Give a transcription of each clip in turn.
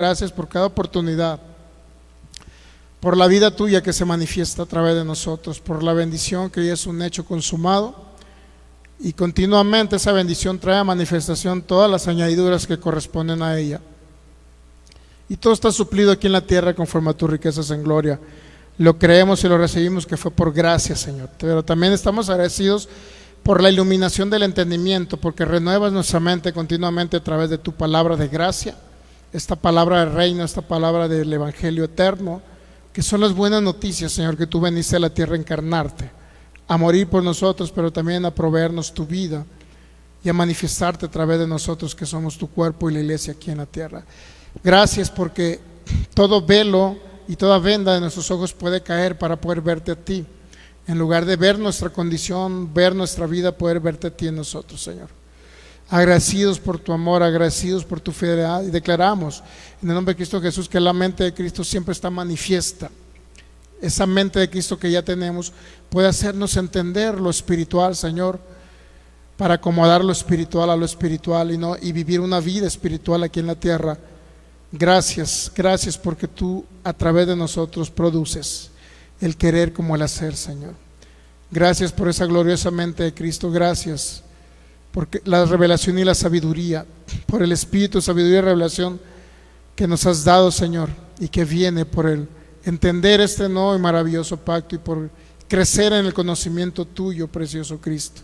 Gracias por cada oportunidad, por la vida tuya que se manifiesta a través de nosotros, por la bendición que ya es un hecho consumado y continuamente esa bendición trae a manifestación todas las añadiduras que corresponden a ella. Y todo está suplido aquí en la tierra conforme a tus riquezas en gloria. Lo creemos y lo recibimos que fue por gracia, Señor. Pero también estamos agradecidos por la iluminación del entendimiento, porque renuevas nuestra mente continuamente a través de tu palabra de gracia, esta palabra del reino, esta palabra del evangelio eterno, que son las buenas noticias, Señor, que tú veniste a la tierra a encarnarte, a morir por nosotros, pero también a proveernos tu vida y a manifestarte a través de nosotros que somos tu cuerpo y la iglesia aquí en la tierra. Gracias porque todo velo y toda venda de nuestros ojos puede caer para poder verte a ti. En lugar de ver nuestra condición, ver nuestra vida, poder verte a ti en nosotros, Señor. Agradecidos por tu amor, agradecidos por tu fidelidad, y declaramos en el nombre de Cristo Jesús que la mente de Cristo siempre está manifiesta. Esa mente de Cristo que ya tenemos puede hacernos entender lo espiritual, Señor, para acomodar lo espiritual a lo espiritual y vivir una vida espiritual aquí en la tierra. Gracias, gracias porque tú a través de nosotros produces el querer como el hacer, Señor. Gracias por esa gloriosa mente de Cristo, gracias porque la revelación y la sabiduría, por el Espíritu, sabiduría y revelación que nos has dado, Señor, y que viene por el entender este nuevo y maravilloso pacto y por crecer en el conocimiento tuyo, precioso Cristo,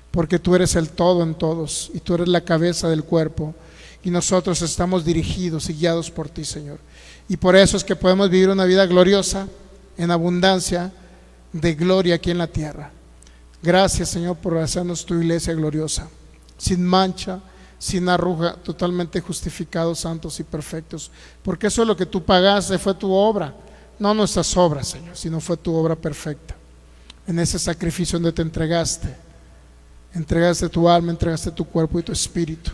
porque tú eres el todo en todos y tú eres la cabeza del cuerpo y nosotros estamos dirigidos y guiados por ti, Señor, y por eso es que podemos vivir una vida gloriosa en abundancia de gloria aquí en la tierra. Gracias, Señor, por hacernos tu iglesia gloriosa, sin mancha, sin arruga, totalmente justificados, santos y perfectos, porque eso es lo que tú pagaste, fue tu obra, no nuestras obras, Señor, sino fue tu obra perfecta. En ese sacrificio donde te entregaste tu alma, entregaste tu cuerpo y tu espíritu.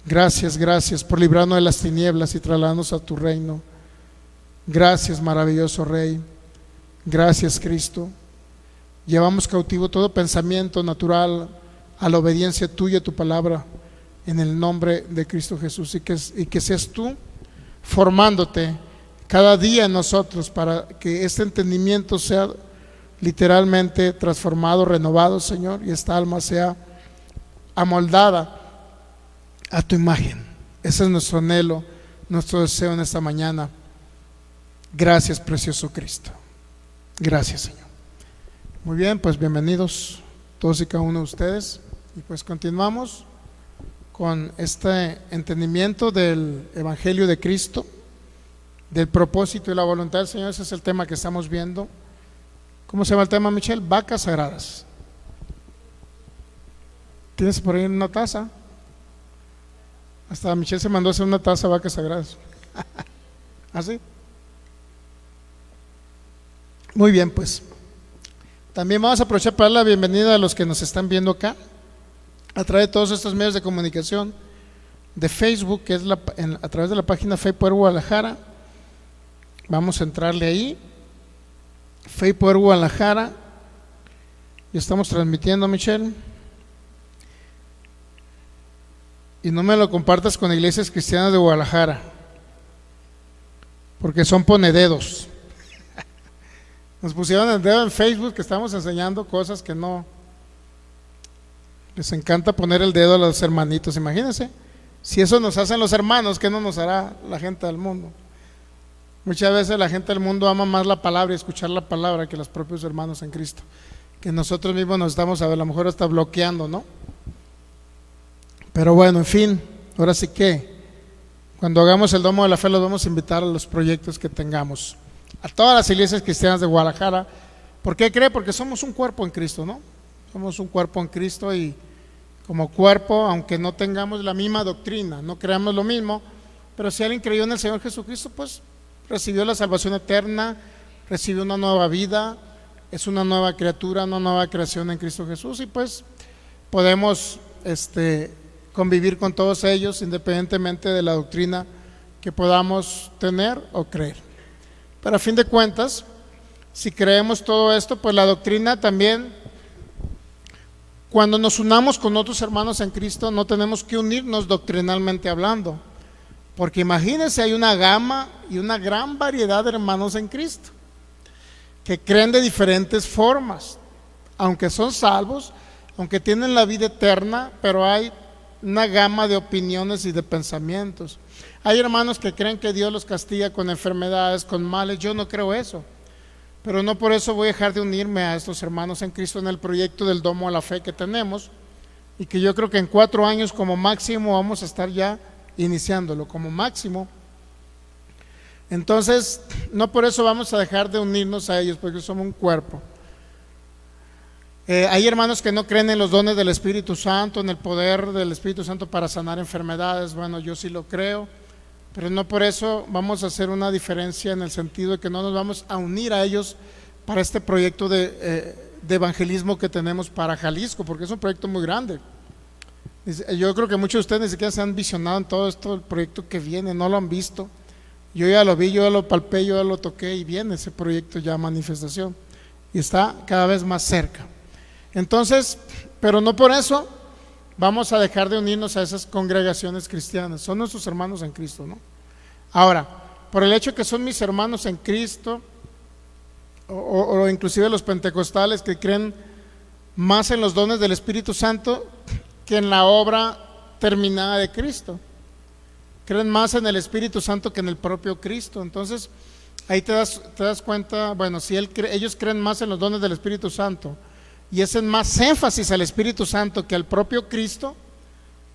Gracias, gracias por librarnos de las tinieblas y trasladarnos a tu reino. Gracias, maravilloso Rey. Gracias, Cristo. Llevamos cautivo todo pensamiento natural a la obediencia tuya, a tu palabra, en el nombre de Cristo Jesús, y que seas tú formándote cada día en nosotros para que este entendimiento sea literalmente transformado, renovado, Señor, y esta alma sea amoldada a tu imagen. Ese es nuestro anhelo, nuestro deseo en esta mañana. Gracias, precioso Cristo. Gracias, Señor. Muy bien, pues bienvenidos todos y cada uno de ustedes. Y pues continuamos con este entendimiento del Evangelio de Cristo, del propósito y la voluntad del Señor. Ese es el tema que estamos viendo. ¿Cómo se llama el tema, Michelle? Vacas sagradas. ¿Tienes por ahí una taza? Hasta Michelle se mandó a hacer una taza de vacas sagradas. ¿Así? Muy bien, pues también vamos a aprovechar para dar la bienvenida a los que nos están viendo acá a través de todos estos medios de comunicación de Facebook, que es a través de la página Fe Poder Guadalajara. Vamos a entrarle ahí, Fe Poder Guadalajara, y estamos transmitiendo, Michelle. Y no me lo compartas con Iglesias Cristianas de Guadalajara, porque son ponededos. Nos pusieron el dedo en Facebook que estamos enseñando cosas que no. Les encanta poner el dedo a los hermanitos. Imagínense, si eso nos hacen los hermanos, ¿qué no nos hará la gente del mundo? Muchas veces la gente del mundo ama más la palabra y escuchar la palabra que los propios hermanos en Cristo, que nosotros mismos nos estamos a lo mejor hasta bloqueando, ¿no? Pero bueno, en fin, ahora sí que cuando hagamos el Domo de la Fe los vamos a invitar a los proyectos que tengamos, a todas las iglesias cristianas de Guadalajara. ¿Por qué cree? Porque somos un cuerpo en Cristo, ¿no? Somos un cuerpo en Cristo y como cuerpo, aunque no tengamos la misma doctrina, no creamos lo mismo, pero si alguien creyó en el Señor Jesucristo, pues recibió la salvación eterna, recibió una nueva vida, es una nueva criatura, una nueva creación en Cristo Jesús, y pues podemos convivir con todos ellos independientemente de la doctrina que podamos tener o creer. Pero a fin de cuentas, si creemos todo esto, pues la doctrina también, cuando nos unamos con otros hermanos en Cristo, no tenemos que unirnos doctrinalmente hablando, Porque imagínense, hay una gama y una gran variedad de hermanos en Cristo que creen de diferentes formas, aunque son salvos, aunque tienen la vida eterna, pero hay una gama de opiniones y de pensamientos. Hay hermanos que creen que Dios los castiga con enfermedades, con males. Yo no creo eso, pero no por eso voy a dejar de unirme a estos hermanos en Cristo en el proyecto del Domo a la Fe que tenemos, y que yo creo que en 4 años como máximo vamos a estar ya iniciándolo, como máximo. Entonces, no por eso vamos a dejar de unirnos a ellos, porque somos un cuerpo. Hay hermanos que no creen en los dones del Espíritu Santo, en el poder del Espíritu Santo para sanar enfermedades. Bueno, yo sí lo creo, pero no por eso vamos a hacer una diferencia en el sentido de que no nos vamos a unir a ellos para este proyecto de evangelismo que tenemos para Jalisco, porque es un proyecto muy grande. Yo creo que muchos de ustedes ni siquiera se han visionado en todo esto, el proyecto que viene, no lo han visto. Yo ya lo vi, yo ya lo palpé, yo ya lo toqué, y viene ese proyecto ya a manifestación y está cada vez más cerca. Entonces, pero no por eso vamos a dejar de unirnos a esas congregaciones cristianas. Son nuestros hermanos en Cristo, ¿no? Ahora, por el hecho que son mis hermanos en Cristo, o inclusive los pentecostales que creen más en los dones del Espíritu Santo que en la obra terminada de Cristo, creen más en el Espíritu Santo que en el propio Cristo. Entonces ahí te das cuenta, bueno, si ellos creen más en los dones del Espíritu Santo y hacen más énfasis al Espíritu Santo que al propio Cristo,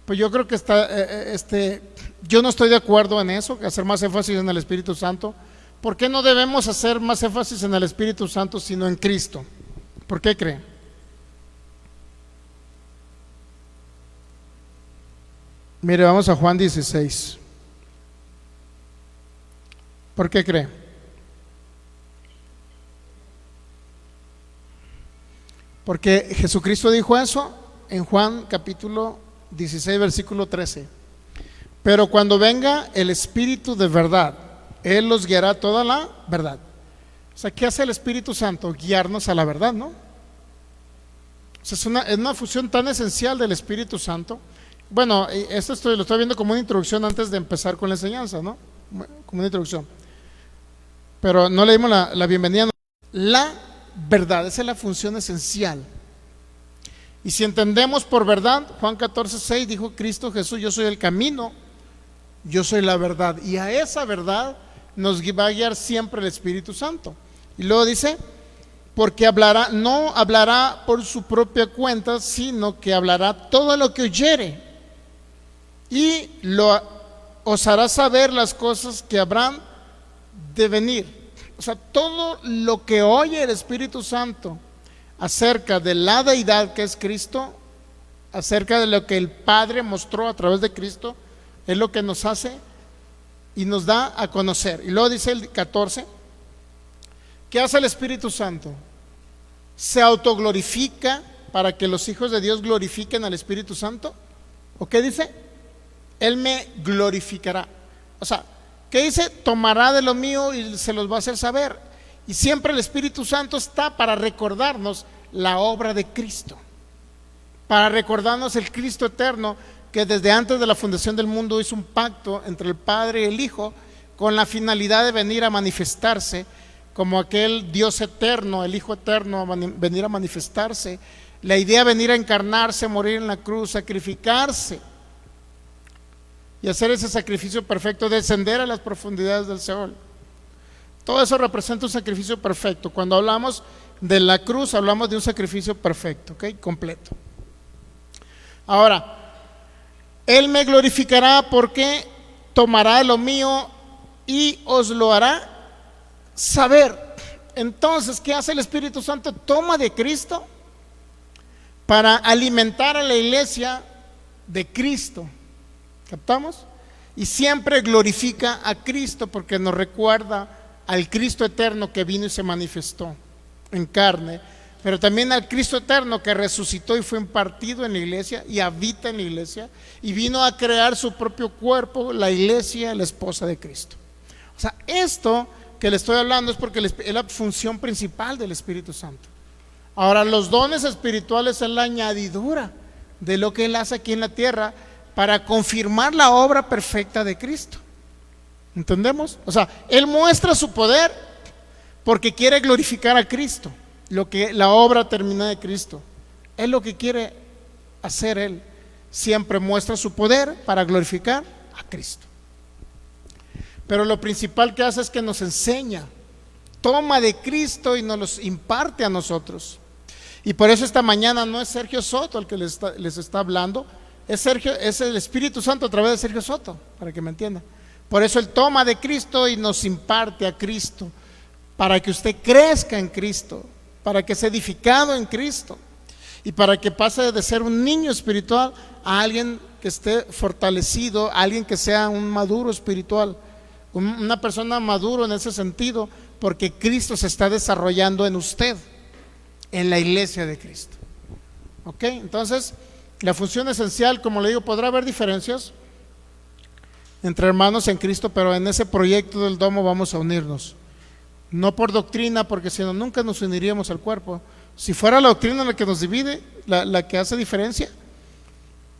pues yo creo que yo no estoy de acuerdo en eso, hacer más énfasis en el Espíritu Santo. ¿Por qué no debemos hacer más énfasis en el Espíritu Santo sino en Cristo? ¿Por qué creen? Mire, vamos a Juan 16. ¿Por qué cree? Porque Jesucristo dijo eso en Juan capítulo 16, versículo 13. Pero cuando venga el Espíritu de verdad, Él los guiará a toda la verdad. O sea, ¿qué hace el Espíritu Santo? Guiarnos a la verdad, ¿no? O sea, es una función tan esencial del Espíritu Santo. Bueno, esto lo estoy viendo como una introducción antes de empezar con la enseñanza, ¿no? Como una introducción. Pero no le dimos la bienvenida. La verdad, esa es la función esencial. Y si entendemos por verdad, Juan 14:6 dijo Cristo Jesús: yo soy el camino, yo soy la verdad. Y a esa verdad nos va a guiar siempre el Espíritu Santo. Y luego dice, porque no hablará por su propia cuenta, sino que hablará todo lo que oyere, y os hará saber las cosas que habrán de venir. O sea, todo lo que oye el Espíritu Santo acerca de la deidad que es Cristo, acerca de lo que el Padre mostró a través de Cristo, es lo que nos hace y nos da a conocer. Y luego dice el 14, ¿qué hace el Espíritu Santo? Se autoglorifica para que los hijos de Dios glorifiquen al Espíritu Santo. ¿O qué dice? Él me glorificará. O sea, ¿qué dice? Tomará de lo mío y se los va a hacer saber. Y siempre el Espíritu Santo está para recordarnos la obra de Cristo, para recordarnos el Cristo eterno que desde antes de la fundación del mundo hizo un pacto entre el Padre y el Hijo con la finalidad de venir a manifestarse como aquel Dios eterno, el Hijo eterno, venir a manifestarse. La idea de venir a encarnarse, morir en la cruz, sacrificarse y hacer ese sacrificio perfecto, descender a las profundidades del Seol. Todo eso representa un sacrificio perfecto. Cuando hablamos de la cruz, hablamos de un sacrificio perfecto, ¿ok? Completo. Ahora, Él me glorificará porque tomará de lo mío y os lo hará saber. Entonces, ¿qué hace el Espíritu Santo? Toma de Cristo para alimentar a la iglesia de Cristo. ¿Captamos? Y siempre glorifica a Cristo porque nos recuerda al Cristo eterno que vino y se manifestó en carne, pero también al Cristo eterno que resucitó y fue impartido en la iglesia y habita en la iglesia y vino a crear su propio cuerpo, la iglesia, la esposa de Cristo. O sea, esto que le estoy hablando es porque es la función principal del Espíritu Santo. Ahora, los dones espirituales es la añadidura de lo que Él hace aquí en la tierra para confirmar la obra perfecta de Cristo. ¿Entendemos? O sea, Él muestra su poder porque quiere glorificar a Cristo, la obra terminada de Cristo. Es lo que quiere hacer Él. Siempre muestra su poder para glorificar a Cristo. Pero lo principal que hace es que nos enseña, toma de Cristo y nos los imparte a nosotros. Y por eso esta mañana no es Sergio Soto el que les está hablando, es el Espíritu Santo a través de Sergio Soto, para que me entiendan. Por eso Él toma de Cristo y nos imparte a Cristo, para que usted crezca en Cristo, para que sea edificado en Cristo y para que pase de ser un niño espiritual a alguien que esté fortalecido, a alguien que sea un maduro espiritual, una persona maduro en ese sentido, porque Cristo se está desarrollando en usted, en la iglesia de Cristo. ¿Ok? Entonces, la función esencial, como le digo, podrá haber diferencias entre hermanos en Cristo, pero en ese proyecto del domo vamos a unirnos. No por doctrina, porque si no, nunca nos uniríamos al cuerpo. Si fuera la doctrina la que nos divide, la que hace diferencia,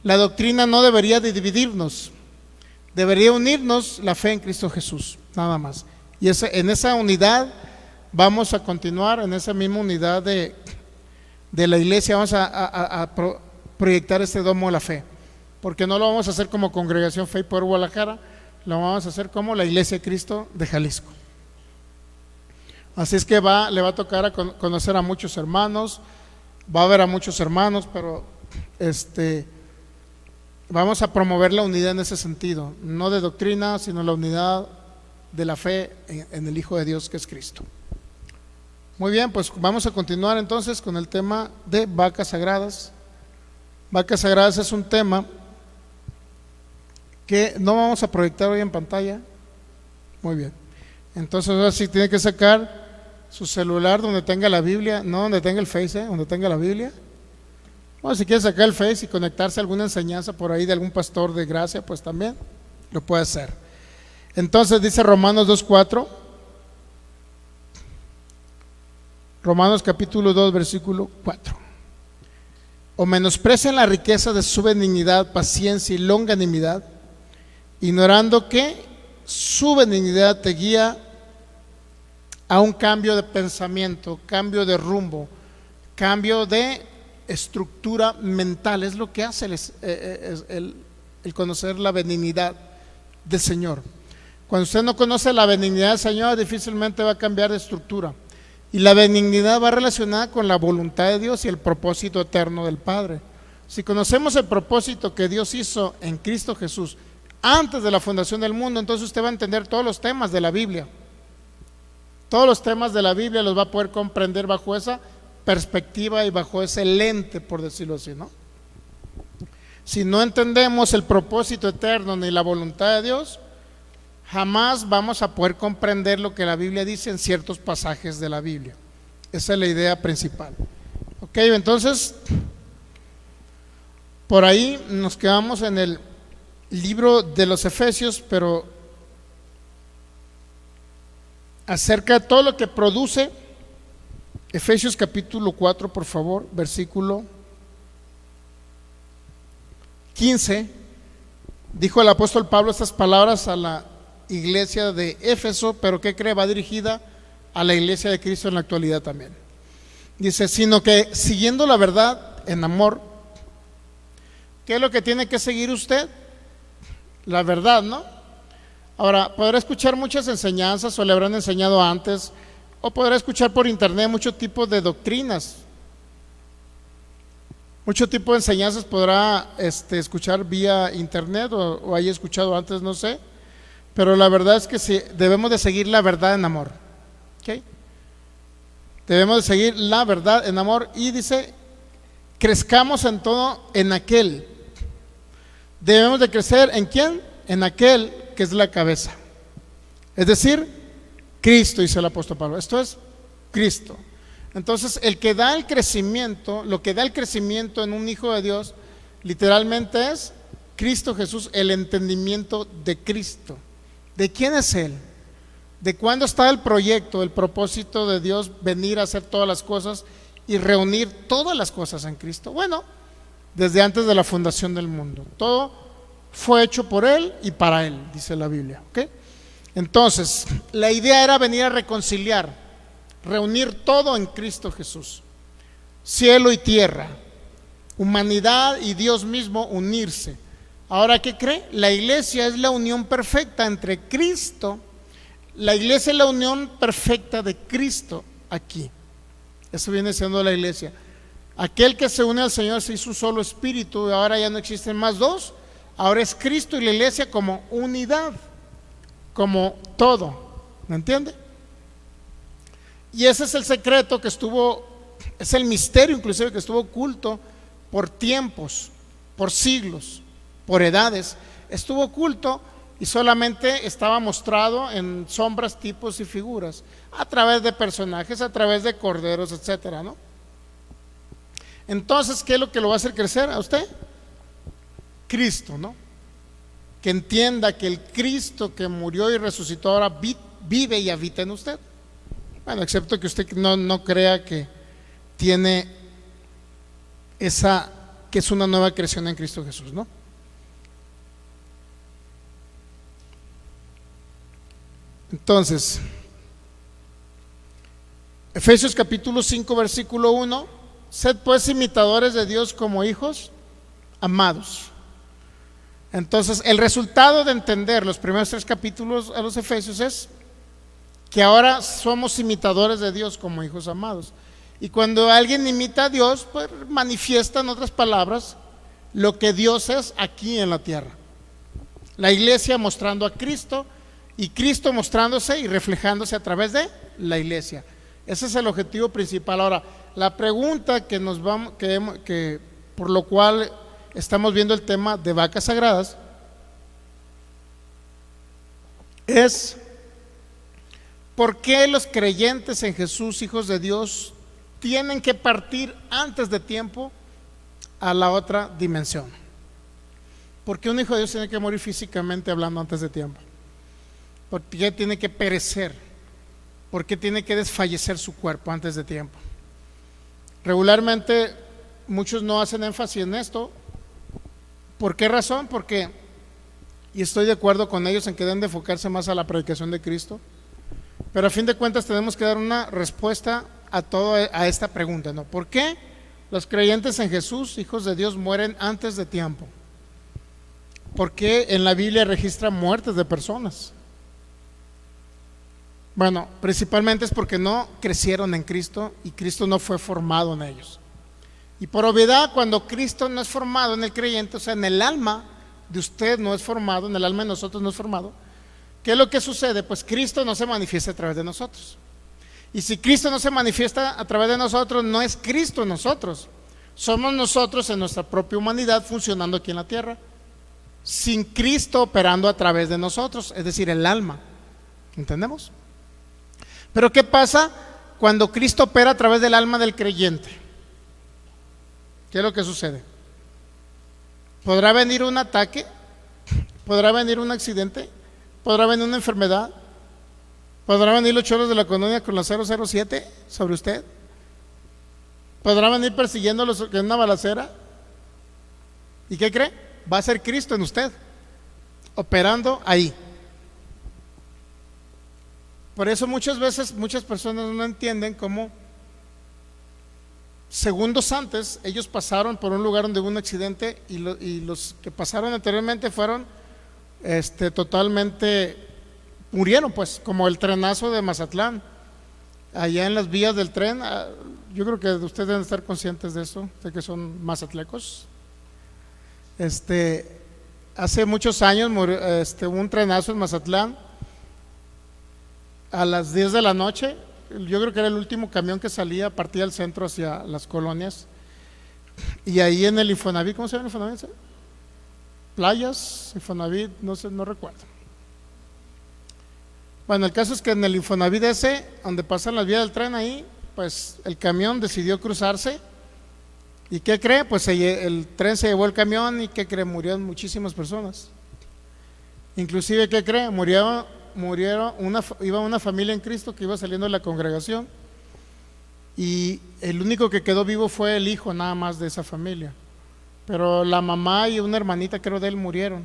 la doctrina no debería de dividirnos, debería unirnos la fe en Cristo Jesús, nada más. Y en esa unidad vamos a continuar, en esa misma unidad de la iglesia vamos a proyectar este domo de la fe, porque no lo vamos a hacer como Congregación Fe y Poder Guadalajara, lo vamos a hacer como la Iglesia de Cristo de Jalisco. Así es que le va a tocar conocer a muchos hermanos, va a haber a muchos hermanos, pero vamos a promover la unidad en ese sentido, no de doctrina, sino la unidad de la fe en el Hijo de Dios, que es Cristo. Muy bien, pues vamos a continuar entonces con el tema de vacas sagradas. Vacas sagradas es un tema que no vamos a proyectar hoy en pantalla. Muy bien, entonces ahora sí tiene que sacar su celular donde tenga la Biblia, no donde tenga el Face, donde tenga la Biblia. Bueno, si quiere sacar el Face y conectarse a alguna enseñanza por ahí de algún pastor de gracia, pues también lo puede hacer. Entonces dice Romanos 2:4, Romanos capítulo 2 versículo 4: o menosprecian la riqueza de su benignidad, paciencia y longanimidad, ignorando que su benignidad te guía a un cambio de pensamiento, cambio de rumbo, cambio de estructura mental. Es lo que hace el conocer la benignidad del Señor. Cuando usted no conoce la benignidad del Señor, difícilmente va a cambiar de estructura. Y la benignidad va relacionada con la voluntad de Dios y el propósito eterno del Padre. Si conocemos el propósito que Dios hizo en Cristo Jesús antes de la fundación del mundo, entonces usted va a entender todos los temas de la Biblia. Todos los temas de la Biblia los va a poder comprender bajo esa perspectiva y bajo ese lente, por decirlo así, ¿no? Si no entendemos el propósito eterno ni la voluntad de Dios, jamás vamos a poder comprender lo que la Biblia dice en ciertos pasajes de la Biblia. Esa es la idea principal. Ok, entonces, por ahí nos quedamos en el libro de los Efesios, pero acerca de todo lo que produce, Efesios capítulo 4, por favor, versículo 15, dijo el apóstol Pablo estas palabras a la iglesia de Éfeso, pero ¿qué cree? Va dirigida a la iglesia de Cristo en la actualidad también. Dice, sino que siguiendo la verdad en amor. ¿Qué es lo que tiene que seguir usted? La verdad, ¿no? Ahora, podrá escuchar muchas enseñanzas o le habrán enseñado antes, o podrá escuchar por internet muchos tipos de doctrinas. Mucho tipo de enseñanzas podrá escuchar vía internet o haya escuchado antes, no sé. Pero la verdad es que sí, debemos de seguir la verdad en amor. ¿Okay? Debemos de seguir la verdad en amor. Y dice, crezcamos en todo en aquel. Debemos de crecer ¿en quién? En aquel que es la cabeza. Es decir, Cristo, dice el apóstol Pablo. Esto es Cristo. Entonces, el que da el crecimiento, lo que da el crecimiento en un hijo de Dios, literalmente es Cristo Jesús, el entendimiento de Cristo. ¿De quién es Él? ¿De cuándo está el proyecto, el propósito de Dios venir a hacer todas las cosas y reunir todas las cosas en Cristo? Bueno, desde antes de la fundación del mundo. Todo fue hecho por Él y para Él, dice la Biblia. ¿Okay? Entonces, la idea era venir a reconciliar, reunir todo en Cristo Jesús, cielo y tierra, humanidad y Dios mismo unirse. Ahora, ¿qué cree? La iglesia es la unión perfecta entre Cristo. La iglesia es la unión perfecta de Cristo aquí. Eso viene siendo la iglesia. Aquel que se une al Señor se hizo un solo espíritu, y ahora ya no existen más dos. Ahora es Cristo y la iglesia como unidad, como todo. ¿Me entiende? Y ese es el secreto que estuvo, es el misterio inclusive que estuvo oculto por tiempos, por siglos, por edades. Estuvo oculto y solamente estaba mostrado en sombras, tipos y figuras, a través de personajes, a través de corderos, etcétera, ¿no? Entonces, ¿qué es lo que lo va a hacer crecer a usted? Cristo, ¿no? Que entienda que el Cristo que murió y resucitó ahora vive y habita en usted. Bueno, excepto que usted no crea que tiene que es una nueva creación en Cristo Jesús, ¿no? Entonces, Efesios capítulo 5 versículo 1: sed pues imitadores de Dios como hijos amados. Entonces, el resultado de entender los primeros 3 capítulos a los Efesios es que ahora somos imitadores de Dios como hijos amados. Y cuando alguien imita a Dios, pues manifiesta, en otras palabras, lo que Dios es aquí en la tierra. La iglesia mostrando a Cristo y Cristo mostrándose y reflejándose a través de la iglesia. Ese es el objetivo principal. Ahora, la pregunta que por lo cual estamos viendo el tema de vacas sagradas es: ¿por qué los creyentes en Jesús, hijos de Dios, tienen que partir antes de tiempo a la otra dimensión? ¿Por qué un hijo de Dios tiene que morir físicamente hablando antes de tiempo? ¿Por qué tiene que perecer? ¿Por qué tiene que desfallecer su cuerpo antes de tiempo? Regularmente muchos no hacen énfasis en esto. ¿Por qué razón? Porque, y estoy de acuerdo con ellos en que deben de enfocarse más a la predicación de Cristo, pero a fin de cuentas tenemos que dar una respuesta a esta pregunta, ¿no? ¿Por qué los creyentes en Jesús, hijos de Dios, mueren antes de tiempo? ¿Por qué en la Biblia registra muertes de personas? Bueno, principalmente es porque no crecieron en Cristo y Cristo no fue formado en ellos. Y por obviedad, cuando Cristo no es formado en el creyente, o sea, en el alma de usted no es formado, en el alma de nosotros no es formado, ¿qué es lo que sucede? Pues Cristo no se manifiesta a través de nosotros. Y si Cristo no se manifiesta a través de nosotros, no es Cristo en nosotros. Somos nosotros en nuestra propia humanidad funcionando aquí en la tierra, sin Cristo operando a través de nosotros, es decir, el alma. ¿Entendemos? Pero ¿qué pasa cuando Cristo opera a través del alma del creyente? ¿Qué es lo que sucede? ¿Podrá venir un ataque? ¿Podrá venir un accidente? ¿Podrá venir una enfermedad? ¿Podrá venir los choros de la colonia con la 007 sobre usted? ¿Podrá venir persiguiéndolos en una balacera? ¿Y qué cree? Va a ser Cristo en usted, operando ahí. Por eso muchas veces muchas personas no entienden cómo segundos antes ellos pasaron por un lugar donde hubo un accidente y los que pasaron anteriormente fueron totalmente murieron, pues, como el trenazo de Mazatlán, allá en las vías del tren. Yo creo que ustedes deben estar conscientes de eso, de que son mazatlecos. Hace muchos años hubo un trenazo en Mazatlán a las 10 de la noche. Yo creo que era el último camión que salía, partía del centro hacia las colonias. Y ahí en el Infonavit, ¿cómo se llama el Infonavit? Playas, Infonavit, no sé, no recuerdo. Bueno, el caso es que en el Infonavit ese, donde pasan las vías del tren ahí, pues el camión decidió cruzarse. ¿Y qué cree? Pues el tren se llevó el camión y ¿qué cree? Murieron muchísimas personas. Inclusive, ¿qué cree? Iba una familia en Cristo que iba saliendo de la congregación y el único que quedó vivo fue el hijo nada más de esa familia, pero la mamá y una hermanita creo de él murieron,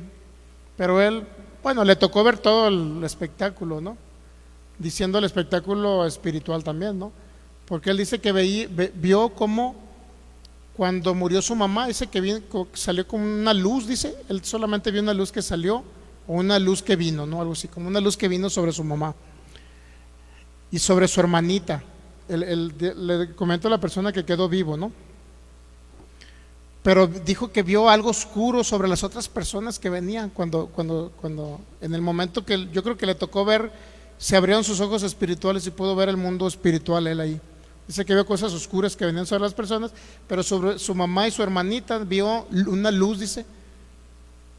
pero él bueno, le tocó ver todo el espectáculo, ¿no? Diciendo el espectáculo espiritual también, ¿no? Porque él dice que vio como cuando murió su mamá, dice que salió como una luz, dice, él solamente vio una luz que salió, o una luz que vino, ¿no? Algo así, como una luz que vino sobre su mamá y sobre su hermanita. Le comento a la persona que quedó vivo, ¿no? Pero dijo que vio algo oscuro sobre las otras personas que venían cuando en el momento que yo creo que le tocó ver, se abrieron sus ojos espirituales y pudo ver el mundo espiritual él ahí. Dice que vio cosas oscuras que venían sobre las personas, pero sobre su mamá y su hermanita vio una luz, dice.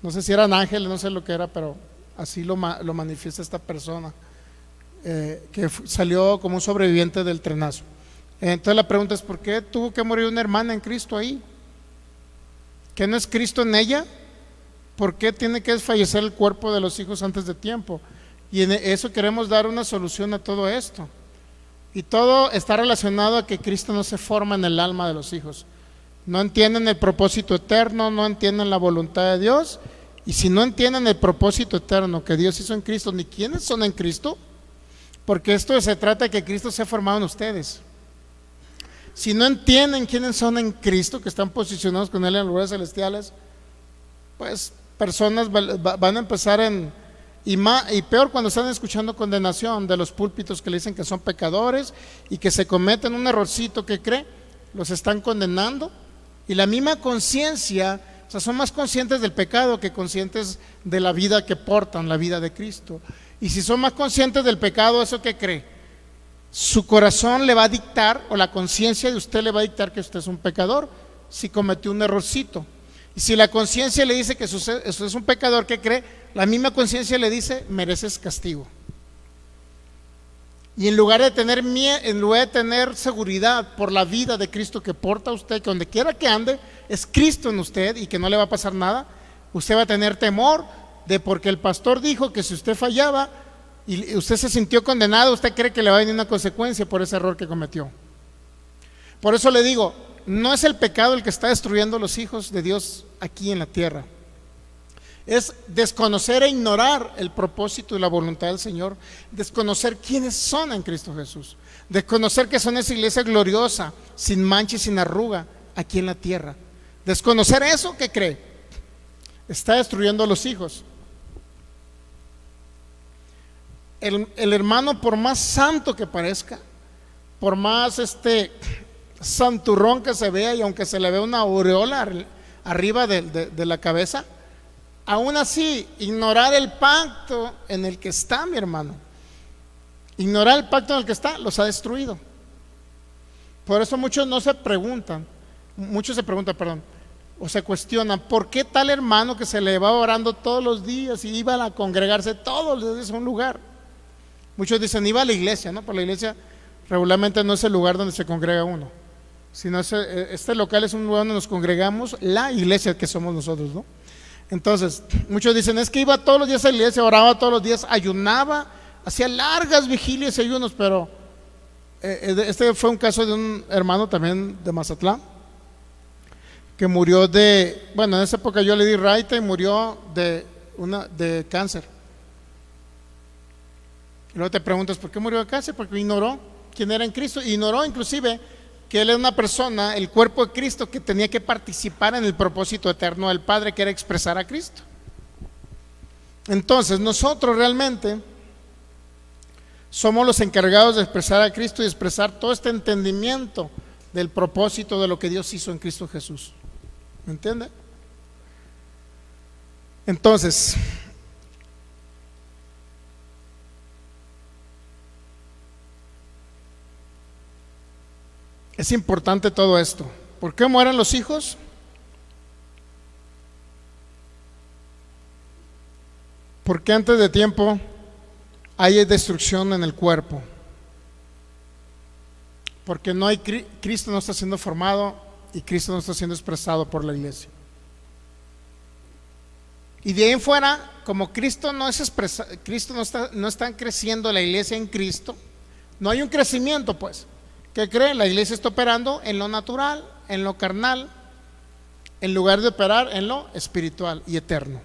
No sé si eran ángeles, no sé lo que era, pero así lo manifiesta esta persona, que salió como un sobreviviente del trenazo. Entonces la pregunta es: ¿por qué tuvo que morir una hermana en Cristo ahí? ¿Que no es Cristo en ella? ¿Por qué tiene que desfallecer el cuerpo de los hijos antes de tiempo? Y en eso queremos dar una solución a todo esto. Y todo está relacionado a que Cristo no se forma en el alma de los hijos. No entienden el propósito eterno, no entienden la voluntad de Dios. Y si no entienden el propósito eterno que Dios hizo en Cristo, ni quiénes son en Cristo, porque esto se trata de que Cristo se ha formado en ustedes. Si no entienden quiénes son en Cristo, que están posicionados con Él en lugares celestiales, pues personas van a empezar y peor cuando están escuchando condenación de los púlpitos que le dicen que son pecadores y que se cometen un errorcito que cree, los están condenando. Y la misma conciencia, o sea, son más conscientes del pecado que conscientes de la vida que portan, la vida de Cristo. Y si son más conscientes del pecado, ¿eso qué cree? Su corazón le va a dictar, o la conciencia de usted le va a dictar que usted es un pecador si cometió un errorcito. Y si la conciencia le dice que usted es un pecador, ¿qué cree? La misma conciencia le dice: mereces castigo. Y en lugar de tener seguridad por la vida de Cristo que porta usted, que donde quiera que ande es Cristo en usted y que no le va a pasar nada, usted va a tener temor de, porque el pastor dijo que si usted fallaba y usted se sintió condenado, usted cree que le va a venir una consecuencia por ese error que cometió. Por eso le digo, no es el pecado el que está destruyendo los hijos de Dios aquí en la tierra. Es desconocer e ignorar el propósito y la voluntad del Señor, desconocer quiénes son en Cristo Jesús, desconocer que son esa iglesia gloriosa, sin mancha y sin arruga aquí en la tierra. Desconocer eso, ¿qué cree? Está destruyendo a los hijos. El hermano, por más santo que parezca, por más santurrón que se vea, y aunque se le vea una aureola arriba de la cabeza, aún así, ignorar el pacto en el que está, mi hermano, ignorar el pacto en el que está, los ha destruido. Por eso muchos se preguntan, o se cuestionan: ¿por qué tal hermano que se le va orando todos los días y iba a congregarse todos los días a un lugar? Muchos dicen: iba a la iglesia, ¿no? Pero la iglesia regularmente no es el lugar donde se congrega uno, sino este local es un lugar donde nos congregamos, la iglesia que somos nosotros, ¿no? Entonces, muchos dicen: es que iba todos los días a la iglesia, oraba todos los días, ayunaba, hacía largas vigilias y ayunos. Pero este fue un caso de un hermano también de Mazatlán, que murió en esa época yo le di raite y murió de cáncer. Y luego te preguntas: ¿por qué murió de cáncer? Porque ignoró quién era en Cristo, ignoró inclusive que él era una persona, el cuerpo de Cristo, que tenía que participar en el propósito eterno del Padre, que era expresar a Cristo. Entonces nosotros realmente somos los encargados de expresar a Cristo y expresar todo este entendimiento del propósito de lo que Dios hizo en Cristo Jesús. ¿Me entiende? Entonces, es importante todo esto. ¿Por qué mueren los hijos? Porque antes de tiempo hay destrucción en el cuerpo. Porque Cristo no está siendo formado y Cristo no está siendo expresado por la iglesia. Y de ahí en fuera, como Cristo no es expresado, Cristo no está creciendo la iglesia en Cristo, no hay un crecimiento, pues. ¿Qué creen? La iglesia está operando en lo natural, en lo carnal, en lugar de operar en lo espiritual y eterno.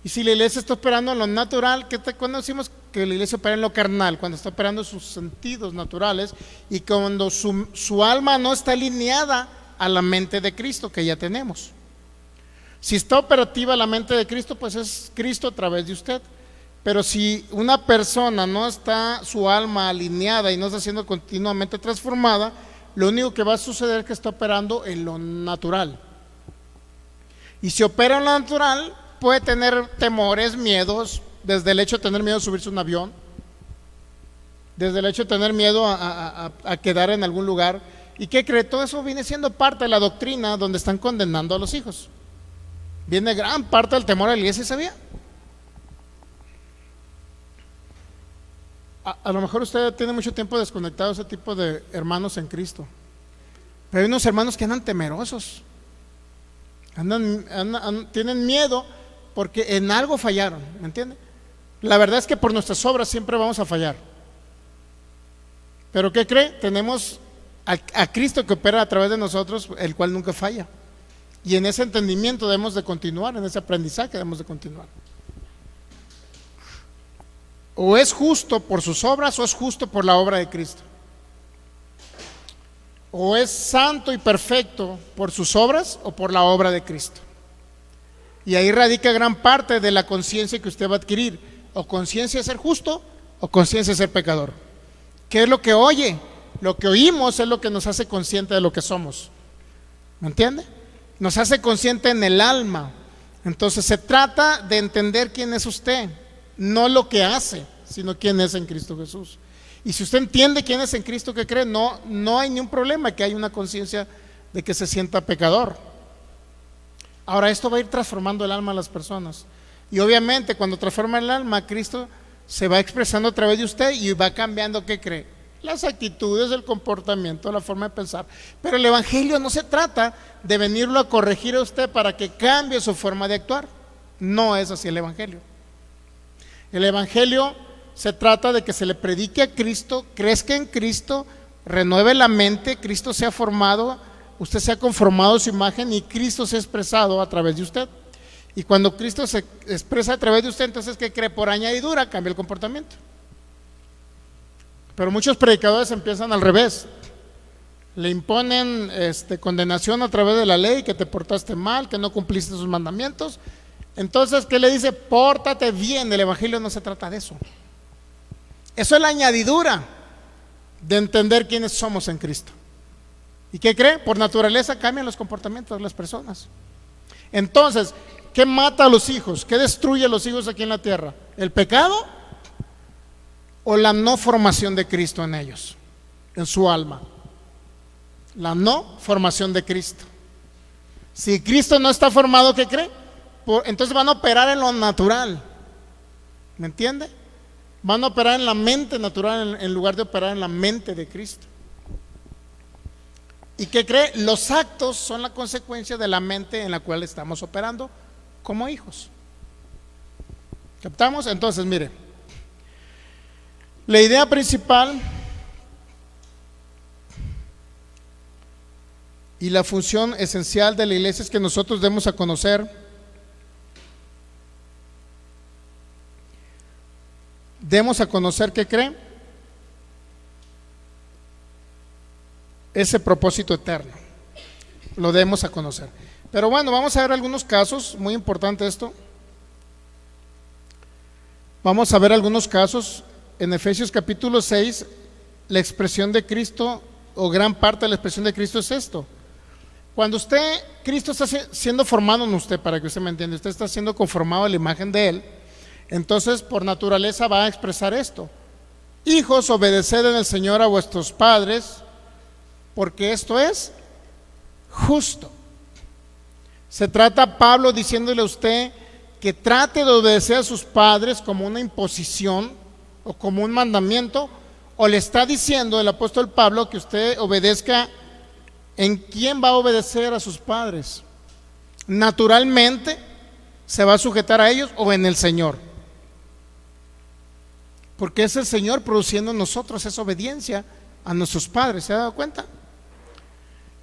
Y si la iglesia está operando en lo natural, cuando decimos que la iglesia opera en lo carnal? Cuando está operando sus sentidos naturales y cuando su alma no está alineada a la mente de Cristo que ya tenemos. Si está operativa la mente de Cristo, pues es Cristo a través de usted. Pero si una persona no está su alma alineada y no está siendo continuamente transformada, lo único que va a suceder es que está operando en lo natural. Y si opera en lo natural, puede tener temores, miedos, desde el hecho de tener miedo de subirse a un avión, desde el hecho de tener miedo a quedar en algún lugar. ¿Y qué cree? Todo eso viene siendo parte de la doctrina donde están condenando a los hijos. Viene gran parte del temor a la iglesia, ¿sabía? A lo mejor usted tiene mucho tiempo desconectado de ese tipo de hermanos en Cristo, pero hay unos hermanos que andan temerosos, tienen miedo porque en algo fallaron, ¿me entiende? La verdad es que por nuestras obras siempre vamos a fallar, pero ¿qué cree? Tenemos a Cristo que opera a través de nosotros, el cual nunca falla, y en ese entendimiento debemos de continuar, en ese aprendizaje debemos de continuar. O es justo por sus obras o es justo por la obra de Cristo. O es santo y perfecto por sus obras o por la obra de Cristo. Y ahí radica gran parte de la conciencia que usted va a adquirir. O conciencia de ser justo o conciencia de ser pecador. ¿Qué es lo que oye? Lo que oímos es lo que nos hace consciente de lo que somos. ¿Me entiende? Nos hace consciente en el alma. Entonces se trata de entender quién es usted, no lo que hace, sino quién es en Cristo Jesús. Y si usted entiende quién es en Cristo, que cree, no hay ningún problema que haya una conciencia de que se sienta pecador. Ahora, esto va a ir transformando el alma a las personas. Y obviamente cuando transforma el alma, Cristo se va expresando a través de usted y va cambiando, ¿qué cree? Las actitudes, el comportamiento, la forma de pensar. Pero el evangelio no se trata de venirlo a corregir a usted para que cambie su forma de actuar. No es así el evangelio. El evangelio se trata de que se le predique a Cristo, crezca en Cristo, renueve la mente, Cristo sea formado, usted sea conformado a su imagen y Cristo sea expresado a través de usted. Y cuando Cristo se expresa a través de usted, entonces ¿qué cree? Por añadidura cambia el comportamiento. Pero muchos predicadores empiezan al revés. Le imponen condenación a través de la ley, que te portaste mal, que no cumpliste sus mandamientos. Entonces, ¿qué le dice? Pórtate bien. El evangelio no se trata de eso. Eso es la añadidura de entender quiénes somos en Cristo. ¿Y qué cree? Por naturaleza cambian los comportamientos de las personas. Entonces, ¿qué mata a los hijos? ¿Qué destruye a los hijos aquí en la tierra? ¿El pecado o la no formación de Cristo en ellos, en su alma? La no formación de Cristo. Si Cristo no está formado, ¿qué cree? Entonces van a operar en lo natural. ¿Me entiende? Van a operar en la mente natural en lugar de operar en la mente de Cristo. ¿Y qué cree? Los actos son la consecuencia de la mente en la cual estamos operando como hijos. ¿Captamos? Entonces, mire, la idea principal y la función esencial de la iglesia es que nosotros demos a conocer, ¿qué cree? Ese propósito eterno. Lo demos a conocer. Pero bueno, vamos a ver algunos casos, muy importante esto. Vamos a ver algunos casos. En Efesios capítulo 6, la expresión de Cristo, o gran parte de la expresión de Cristo es esto. Cuando Cristo está siendo formado en usted, para que usted me entienda, usted está siendo conformado a la imagen de Él, entonces por naturaleza va a expresar esto: hijos, obedeced en el Señor a vuestros padres, porque esto es justo. Se trata Pablo diciéndole a usted que trate de obedecer a sus padres como una imposición o como un mandamiento, o le está diciendo el apóstol Pablo que usted obedezca. ¿En quién va a obedecer a sus padres? Naturalmente se va a sujetar a ellos o en el Señor, porque es el Señor produciendo en nosotros esa obediencia a nuestros padres. ¿Se ha dado cuenta?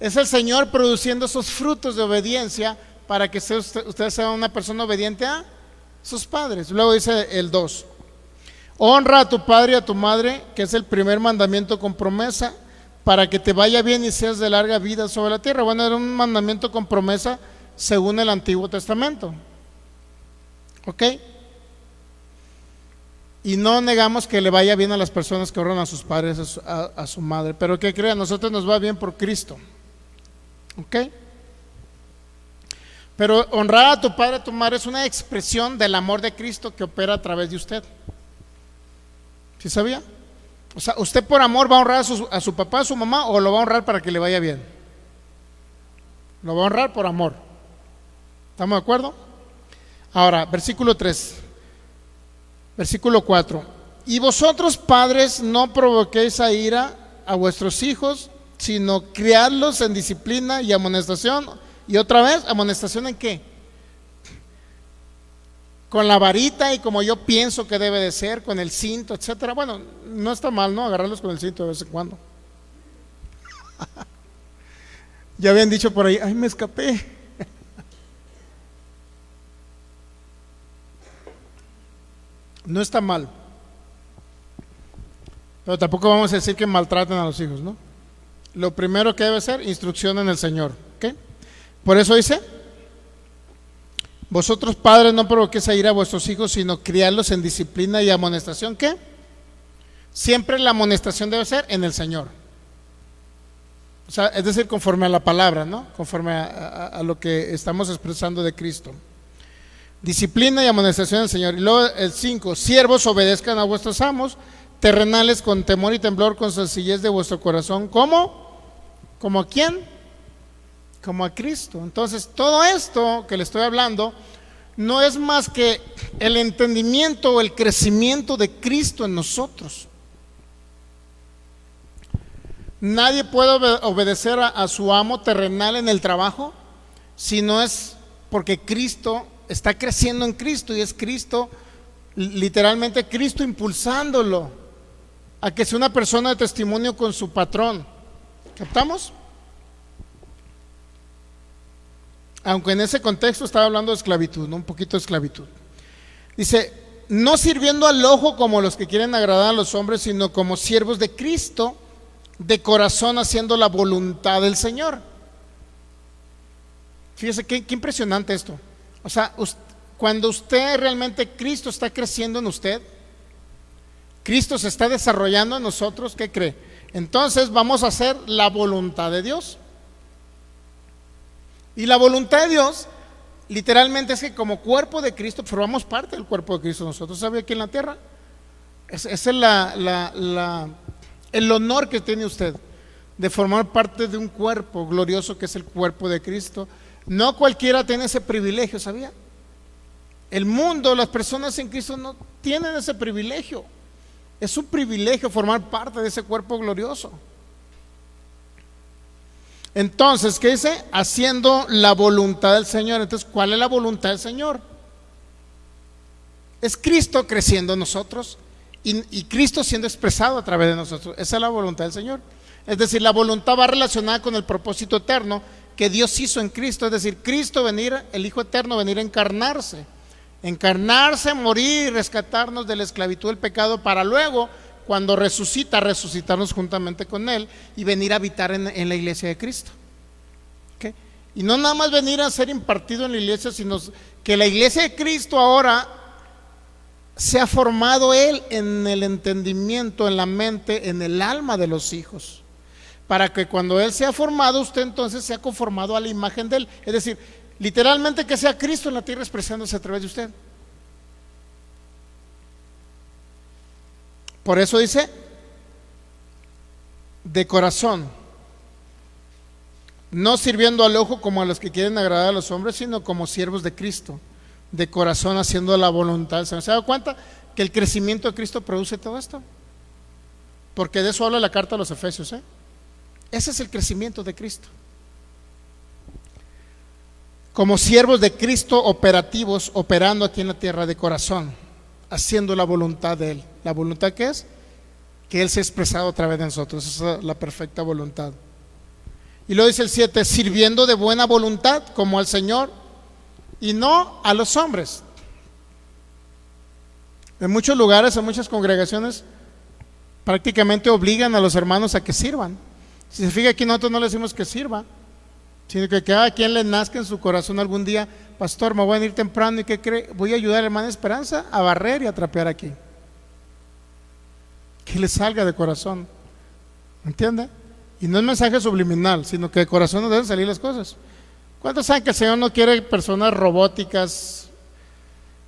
Es el Señor produciendo esos frutos de obediencia para que usted sea una persona obediente a sus padres. Luego dice el 2, honra a tu padre y a tu madre, que es el primer mandamiento con promesa, para que te vaya bien y seas de larga vida sobre la tierra. Bueno, era un mandamiento con promesa según el Antiguo Testamento. ¿Ok? Y no negamos que le vaya bien a las personas que honran a sus padres, a su madre. Pero que crean, a nosotros nos va bien por Cristo. ¿Ok? Pero honrar a tu padre, a tu madre es una expresión del amor de Cristo que opera a través de usted. ¿Sí sabía? O sea, usted por amor va a honrar a su papá, a su mamá, o lo va a honrar para que le vaya bien. Lo va a honrar por amor. ¿Estamos de acuerdo? Ahora, versículo 3. Versículo 4. Y vosotros, padres, no provoquéis a ira a vuestros hijos, sino criadlos en disciplina y amonestación. Y otra vez, ¿amonestación en qué? Con la varita y como yo pienso que debe de ser, con el cinto, etcétera. Bueno, no está mal, ¿no? Agarrarlos con el cinto de vez en cuando. Ya habían dicho por ahí, ay, me escapé. No está mal. Pero tampoco vamos a decir que maltraten a los hijos, ¿no? Lo primero que debe ser, instrucción en el Señor. ¿Ok? Por eso dice, vosotros padres no provoquéis a ira a vuestros hijos, sino criarlos en disciplina y amonestación. ¿Qué? Siempre la amonestación debe ser en el Señor. O sea, es decir, conforme a la palabra, ¿no? Conforme a lo que estamos expresando de Cristo. Disciplina y amonestación del Señor. Y luego el 5, siervos, obedezcan a vuestros amos terrenales con temor y temblor, con sencillez de vuestro corazón. ¿Cómo? ¿Como a quién? Como a Cristo. Entonces, todo esto que le estoy hablando no es más que el entendimiento o el crecimiento de Cristo en nosotros. Nadie puede obedecer a su amo terrenal en el trabajo si no es porque Cristo está creciendo en Cristo, y es Cristo, literalmente Cristo impulsándolo a que sea una persona de testimonio con su patrón. ¿Captamos? Aunque en ese contexto estaba hablando de esclavitud, ¿no? Un poquito de esclavitud. Dice, no sirviendo al ojo como los que quieren agradar a los hombres, sino como siervos de Cristo, de corazón haciendo la voluntad del Señor. Fíjese qué impresionante esto. O sea, cuando usted realmente, Cristo está creciendo en usted, Cristo se está desarrollando en nosotros, ¿qué cree? Entonces vamos a hacer la voluntad de Dios. Y la voluntad de Dios, literalmente, es que como cuerpo de Cristo, formamos parte del cuerpo de Cristo nosotros. ¿Sabe? Aquí en la tierra ese es el honor que tiene usted de formar parte de un cuerpo glorioso que es el cuerpo de Cristo. No cualquiera tiene ese privilegio, ¿sabía? El mundo, las personas en Cristo no tienen ese privilegio. Es un privilegio formar parte de ese cuerpo glorioso. Entonces, ¿qué dice? Haciendo la voluntad del Señor. Entonces, ¿cuál es la voluntad del Señor? Es Cristo creciendo en nosotros y Cristo siendo expresado a través de nosotros. Esa es la voluntad del Señor. Es decir, la voluntad va relacionada con el propósito eterno que Dios hizo en Cristo. Es decir, Cristo venir, el Hijo eterno, venir a encarnarse, morir y rescatarnos de la esclavitud del pecado, para luego, cuando resucita, resucitarnos juntamente con Él y venir a habitar en la iglesia de Cristo. ¿Okay? Y no nada más venir a ser impartido en la iglesia, sino que la iglesia de Cristo ahora se ha formado Él en el entendimiento, en la mente, en el alma de los hijos, para que cuando Él sea formado, usted entonces sea conformado a la imagen de Él. Es decir, literalmente que sea Cristo en la tierra expresándose a través de usted. Por eso dice, de corazón, no sirviendo al ojo como a los que quieren agradar a los hombres, sino como siervos de Cristo, de corazón haciendo la voluntad. ¿Se da cuenta que el crecimiento de Cristo produce todo esto? Porque de eso habla la carta a los Efesios, ¿eh? Ese es el crecimiento de Cristo. Como siervos de Cristo operativos, operando aquí en la tierra de corazón, haciendo la voluntad de Él. ¿La voluntad qué es? Que Él se ha expresado a través de nosotros. Esa es la perfecta voluntad. Y luego dice el 7, sirviendo de buena voluntad como al Señor y no a los hombres. En muchos lugares, en muchas congregaciones, prácticamente obligan a los hermanos a que sirvan. Si se fija aquí, nosotros no le decimos que sirva, sino que cada quien le nazca en su corazón algún día: pastor, me voy a ir temprano, ¿y qué cree? Voy a ayudar a la hermana Esperanza a barrer y a trapear aquí. Que le salga de corazón, ¿entiende? Y no es mensaje subliminal, sino que de corazón nos deben salir las cosas. ¿Cuántos saben que el Señor no quiere personas robóticas?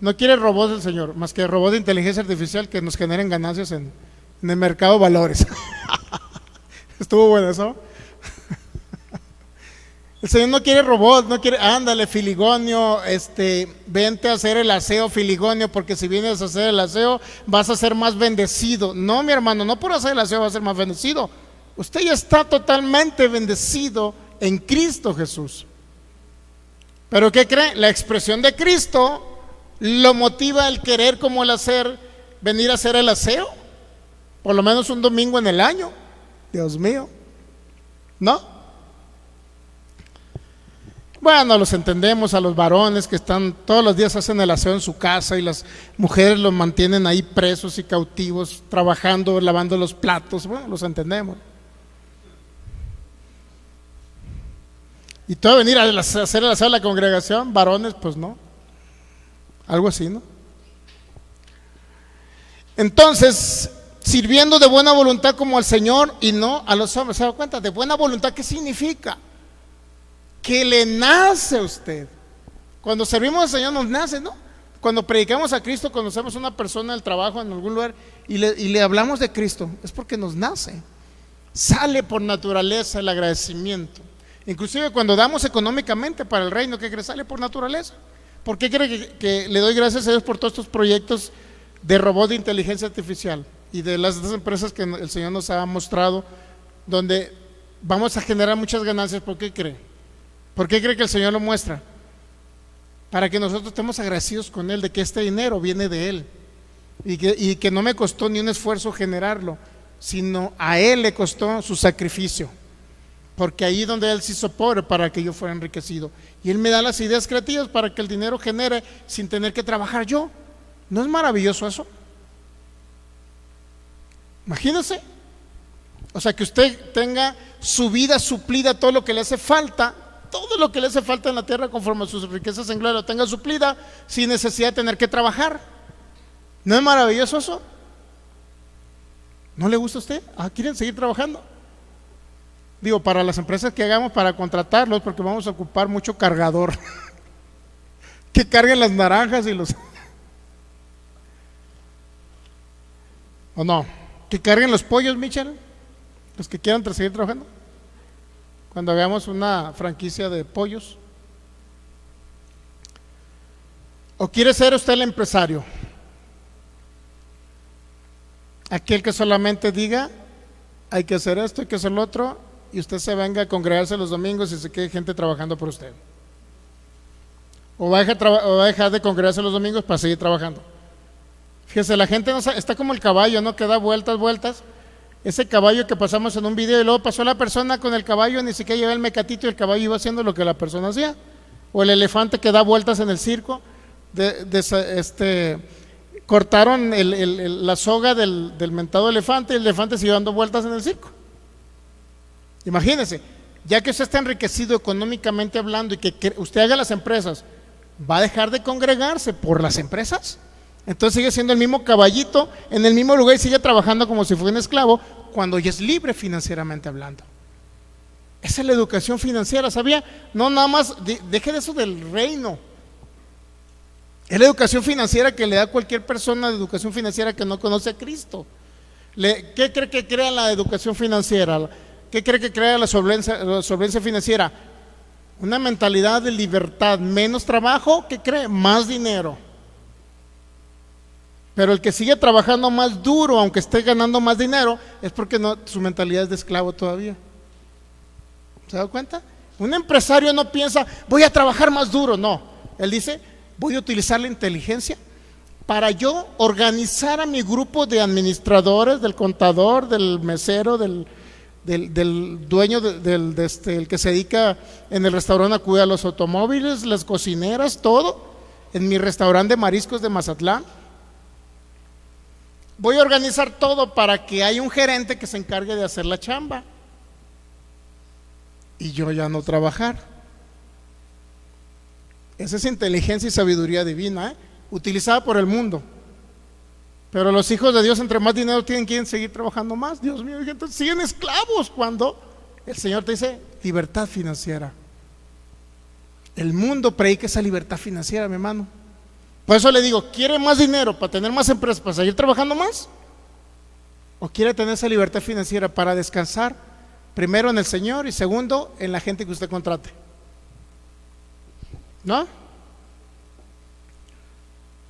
No quiere robots del Señor, más que robots de inteligencia artificial que nos generen ganancias en el mercado de valores. Estuvo bueno eso. El Señor no quiere robots, no quiere, ándale, Filigonio, vente a hacer el aseo, Filigonio, porque si vienes a hacer el aseo vas a ser más bendecido. No, mi hermano, no por hacer el aseo vas a ser más bendecido. Usted ya está totalmente bendecido en Cristo Jesús. ¿Pero qué cree? La expresión de Cristo lo motiva el querer como el hacer, venir a hacer el aseo, por lo menos un domingo en el año. Dios mío, ¿no? Bueno, los entendemos a los varones que están todos los días, hacen el aseo en su casa, y las mujeres los mantienen ahí presos y cautivos, trabajando, lavando los platos. Bueno, los entendemos. Y todo venir a hacer el aseo a la congregación, varones, pues no. Algo así, ¿no? Entonces, sirviendo de buena voluntad como al Señor y no a los hombres. ¿Se da cuenta? De buena voluntad, ¿qué significa? Que le nace a usted. Cuando servimos al Señor nos nace, ¿no? Cuando predicamos a Cristo, cuando hacemos una persona del trabajo en algún lugar y le hablamos de Cristo, es porque nos nace. Sale por naturaleza el agradecimiento. Inclusive cuando damos económicamente para el reino, ¿qué cree? Sale por naturaleza. ¿Por qué cree que le doy gracias a Dios por todos estos proyectos de robot de inteligencia artificial y de las empresas que el Señor nos ha mostrado, donde vamos a generar muchas ganancias? ¿Por qué cree? ¿Por qué cree que el Señor lo muestra? Para que nosotros estemos agradecidos con Él de que este dinero viene de Él y que no me costó ni un esfuerzo generarlo, sino a Él le costó su sacrificio, porque ahí donde Él se hizo pobre para que yo fuera enriquecido, y Él me da las ideas creativas para que el dinero genere sin tener que trabajar yo. ¿No es maravilloso eso? Imagínese. O sea, que usted tenga su vida suplida, todo lo que le hace falta, todo lo que le hace falta en la tierra conforme a sus riquezas en gloria, lo tenga suplida sin necesidad de tener que trabajar. ¿No es maravilloso eso? ¿No le gusta a usted? ¿Quieren seguir trabajando? Digo, para las empresas que hagamos para contratarlos, porque vamos a ocupar mucho cargador. Que carguen las naranjas y los... ¿O no? Que carguen los pollos, Michel, los que quieran seguir trabajando. Cuando hagamos una franquicia de pollos. ¿O quiere ser usted el empresario? Aquel que solamente diga: hay que hacer esto, hay que hacer lo otro, y usted se venga a congregarse los domingos y se quede gente trabajando por usted. O va a dejar de congregarse los domingos para seguir trabajando. Fíjese, la gente no sabe, está como el caballo, ¿no? Que da vueltas. Ese caballo que pasamos en un video, y luego pasó la persona con el caballo, ni siquiera llevaba el mecatito, y el caballo iba haciendo lo que la persona hacía. O el elefante que da vueltas en el circo. Cortaron la soga del mentado elefante, y el elefante siguió dando vueltas en el circo. Imagínese, ya que usted está enriquecido económicamente hablando y que usted haga las empresas, ¿va a dejar de congregarse por las empresas? Entonces sigue siendo el mismo caballito en el mismo lugar y sigue trabajando como si fuera un esclavo, cuando ya es libre financieramente hablando. Esa es la educación financiera, ¿sabía? No nada más, deje de eso del reino. Es la educación financiera que le da cualquier persona de educación financiera que no conoce a Cristo. ¿Qué cree que crea la educación financiera? ¿Qué cree que crea la solvencia financiera? Una mentalidad de libertad, menos trabajo. ¿Qué cree? Más dinero. Pero el que sigue trabajando más duro, aunque esté ganando más dinero, es porque su mentalidad es de esclavo todavía. ¿Se da cuenta? Un empresario no piensa: voy a trabajar más duro. No, él dice: voy a utilizar la inteligencia para yo organizar a mi grupo de administradores, del contador, del mesero, del dueño, el que se dedica en el restaurante a cuidar los automóviles, las cocineras, todo, en mi restaurante de mariscos de Mazatlán. voy a organizar todo para que haya un gerente que se encargue de hacer la chamba y yo ya no trabajar. Esa es inteligencia y sabiduría divina, utilizada por el mundo. Pero los hijos de Dios, entre más dinero tienen, quieren seguir trabajando más. Dios mío, entonces siguen esclavos cuando el Señor te dice libertad financiera. El mundo predica esa libertad financiera, mi hermano. Por eso le digo, ¿quiere más dinero para tener más empresas, para seguir trabajando más? ¿O quiere tener esa libertad financiera para descansar, primero en el Señor y segundo en la gente que usted contrate? ¿No?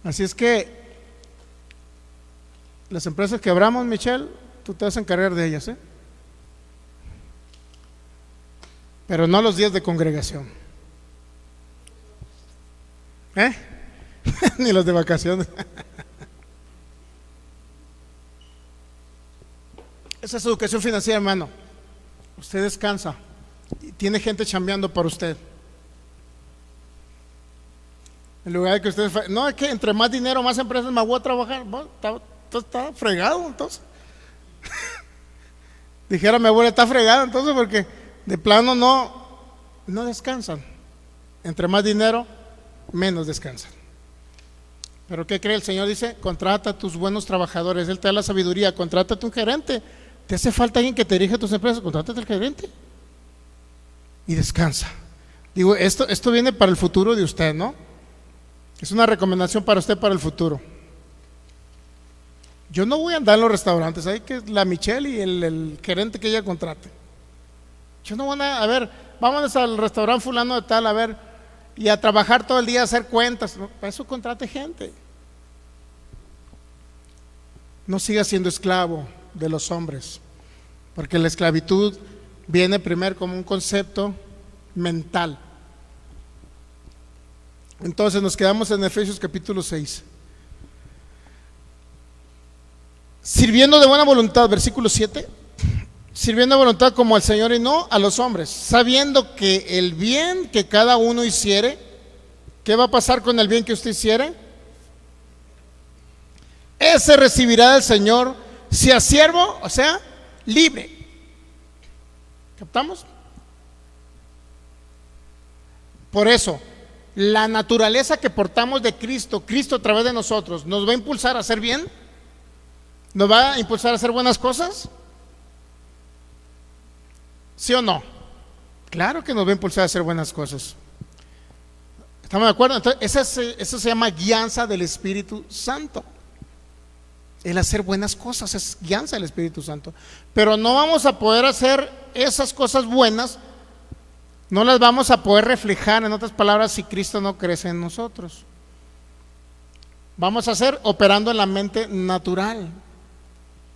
Así es que las empresas que abramos, Michelle, tú te vas a encargar de ellas, pero no los días de congregación, ni los de vacaciones. Esa es educación financiera, hermano. Usted descansa y tiene gente chambeando para usted. En lugar de que usted, no, es que entre más dinero, más empresas me voy a trabajar. Bueno, está fregado, entonces. Dijera mi abuela, está fregado, entonces, porque de plano no descansan. Entre más dinero, menos descansan. Pero ¿qué cree? El Señor dice, contrata a tus buenos trabajadores. Él te da la sabiduría, contrátate un gerente. ¿Te hace falta alguien que te dirija tus empresas? Contrátate al gerente y descansa. Digo, esto viene para el futuro de usted, ¿no? Es una recomendación para usted para el futuro. Yo no voy a andar en los restaurantes, hay que la Michelle y el gerente que ella contrate. Yo no voy a ver, vámonos al restaurante fulano de tal, a ver, y a trabajar todo el día, a hacer cuentas. No, para eso contrate gente. No siga siendo esclavo de los hombres, porque la esclavitud viene primero como un concepto mental. Entonces nos quedamos en Efesios capítulo 6. Sirviendo de buena voluntad, versículo 7. Sirviendo de voluntad como al Señor y no a los hombres, sabiendo que el bien que cada uno hiciere, ¿qué va a pasar con el bien que usted hiciere? Ese recibirá del Señor, sea siervo, o sea, libre. ¿Captamos? Por eso, la naturaleza que portamos de Cristo, Cristo a través de nosotros, ¿nos va a impulsar a hacer bien? ¿Nos va a impulsar a hacer buenas cosas? ¿Sí o no? Claro que nos va a impulsar a hacer buenas cosas. ¿Estamos de acuerdo? Entonces, eso se llama guianza del Espíritu Santo. El hacer buenas cosas es guianza del Espíritu Santo. Pero no vamos a poder hacer esas cosas buenas, no las vamos a poder reflejar, en otras palabras, si Cristo no crece en nosotros. Vamos a hacer operando en la mente natural